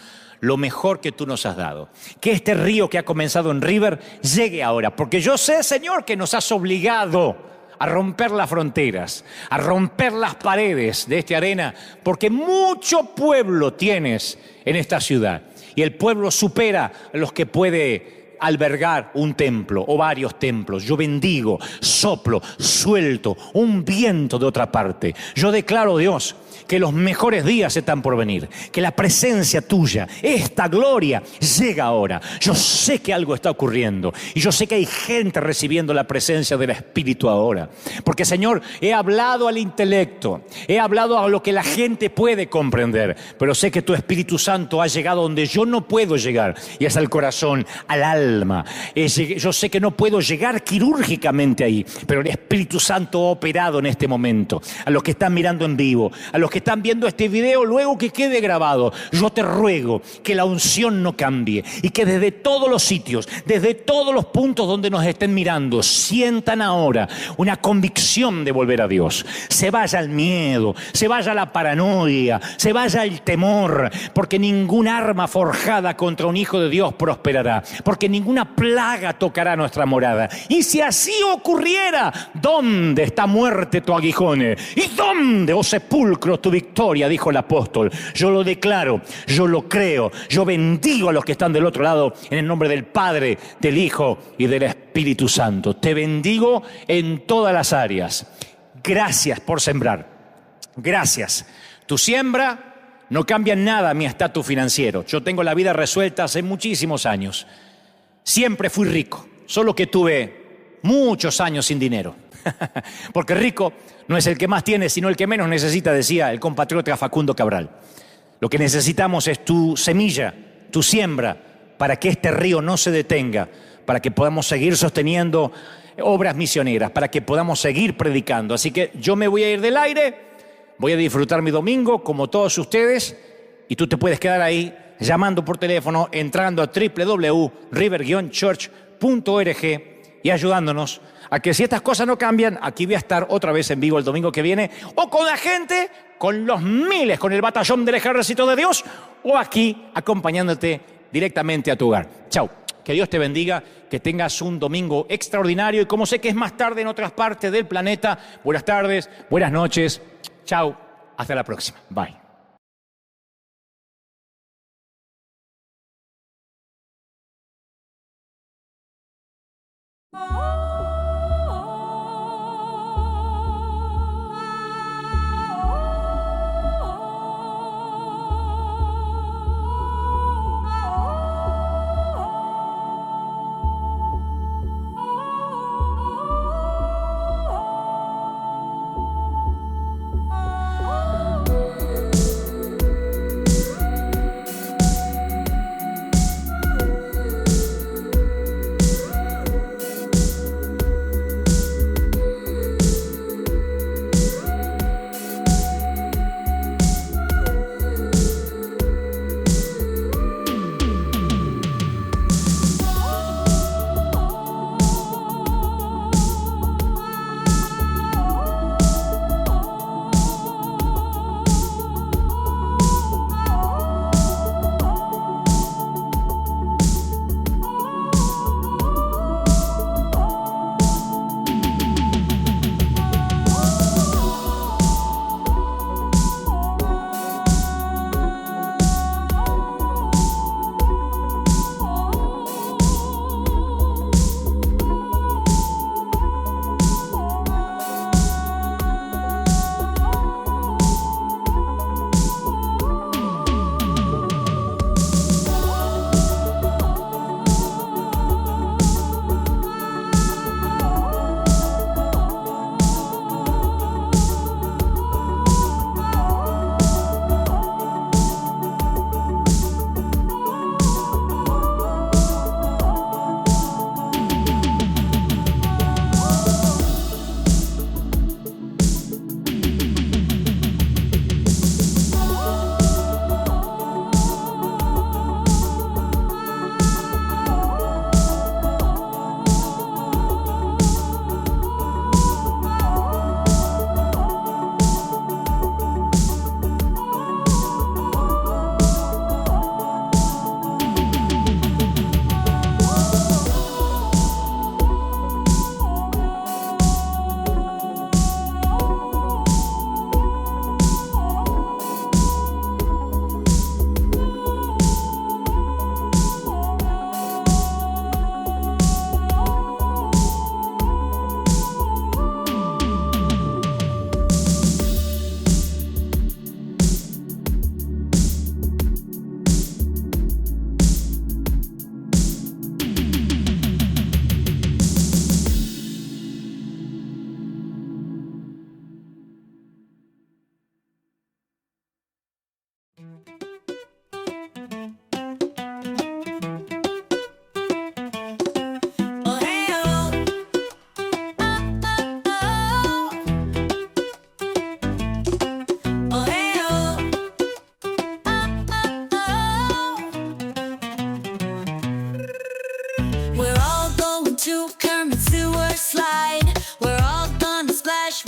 lo mejor que tú nos has dado. Que este río que ha comenzado en River llegue ahora, porque yo sé, Señor, que nos has obligado a romper las fronteras, a romper las paredes de esta arena, porque mucho pueblo tienes en esta ciudad. Y el pueblo supera a los que puede albergar un templo o varios templos. Yo bendigo, soplo, suelto un viento de otra parte. Yo declaro, Dios, que los mejores días están por venir, que la presencia tuya, esta gloria, llega ahora. Yo sé que algo está ocurriendo y yo sé que hay gente recibiendo la presencia del Espíritu ahora. Porque, Señor, he hablado al intelecto, he hablado a lo que la gente puede comprender, pero sé que tu Espíritu Santo ha llegado donde yo no puedo llegar, y es al corazón, al alma. Yo sé que no puedo llegar quirúrgicamente ahí, pero el Espíritu Santo ha operado en este momento. A los que están mirando en vivo, a los que están viendo este video luego que quede grabado, yo te ruego que la unción no cambie y que desde todos los sitios, desde todos los puntos donde nos estén mirando, sientan ahora una convicción de volver a Dios. Se vaya el miedo, se vaya la paranoia, se vaya el temor, porque ningún arma forjada contra un hijo de Dios prosperará, porque ninguna plaga tocará nuestra morada. Y si así ocurriera, ¿dónde está, muerte, tu aguijón? ¿Y dónde, oh sepulcro, tu victoria? Dijo el apóstol. Yo lo declaro, yo lo creo, yo bendigo a los que están del otro lado en el nombre del Padre, del Hijo y del Espíritu Santo. Te bendigo en todas las áreas. Gracias por sembrar. Gracias. Tu siembra no cambia en nada mi estatus financiero. Yo tengo la vida resuelta hace muchísimos años. Siempre fui rico, solo que tuve muchos años sin dinero. Porque rico no es el que más tiene, sino el que menos necesita, decía el compatriota Facundo Cabral. Lo que necesitamos es tu semilla, tu siembra, para que este río no se detenga, para que podamos seguir sosteniendo obras misioneras, para que podamos seguir predicando. Así que yo me voy a ir del aire, voy a disfrutar mi domingo como todos ustedes, y tú te puedes quedar ahí llamando por teléfono, entrando a www.river-church.org y ayudándonos a que si estas cosas no cambian, aquí voy a estar otra vez en vivo el domingo que viene, o con la gente, con los miles, con el batallón del Ejército de Dios, o aquí acompañándote directamente a tu hogar. Chau. Que Dios te bendiga, que tengas un domingo extraordinario y como sé que es más tarde en otras partes del planeta, buenas tardes, buenas noches. Chau. Hasta la próxima. Bye.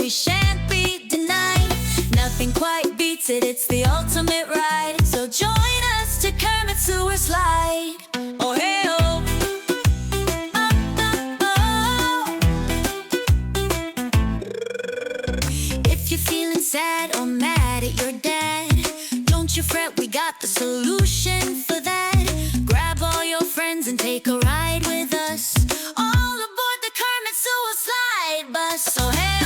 we shan't be denied. Nothing quite beats it, it's the ultimate ride. So join us to Kermit Sewer Slide. Oh hey oh, if you're feeling sad or mad at your dad, don't you fret, we got the solution for that. Grab all your friends and take a ride with us, all aboard the Kermit Sewer Slide bus. So hey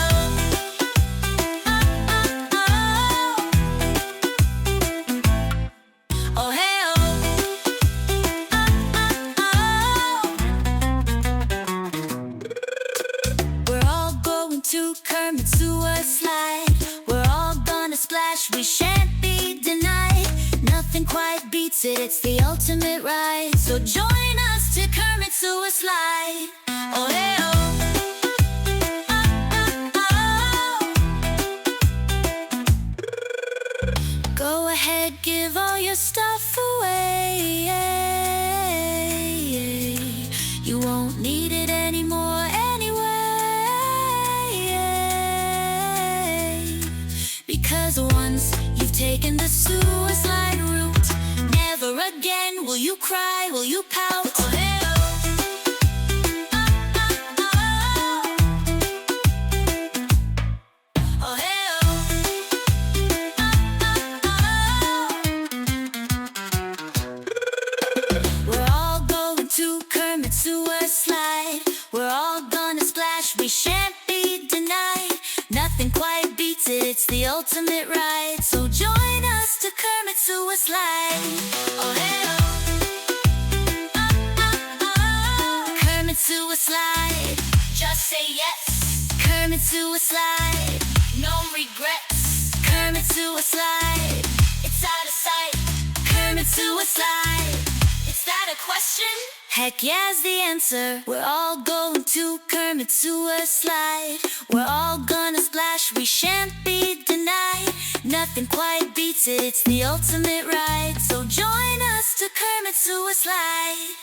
to Kermit Sewer Slide. We're all gonna splash, we shan't be denied. Nothing quite beats it, it's the ultimate ride. So join us to Kermit Sewer Slide. Oh hey oh. Go ahead, give all your stuff away. You won't need it anymore. sewer slide route. Never again will you cry, will you pout? Oh, hey, oh. Oh, hey, oh. We're all going to Kermit sewer slide. We're all gonna splash, we shan't be denied. Nothing quite beats it, it's the ultimate ride. So join us to Kermit sewer slide. Oh, hey, oh. Kermit sewer slide, just say yes. Kermit sewer slide, no regrets. Kermit sewer slide, it's out of sight. Kermit sewer slide, is that a question? Heck yeah's the answer. We're all going to Kermit sewer slide. We're all gonna splash, we shan't be denied. Nothing quite beats it, it's the ultimate ride. So join us to Kermit sewer slide.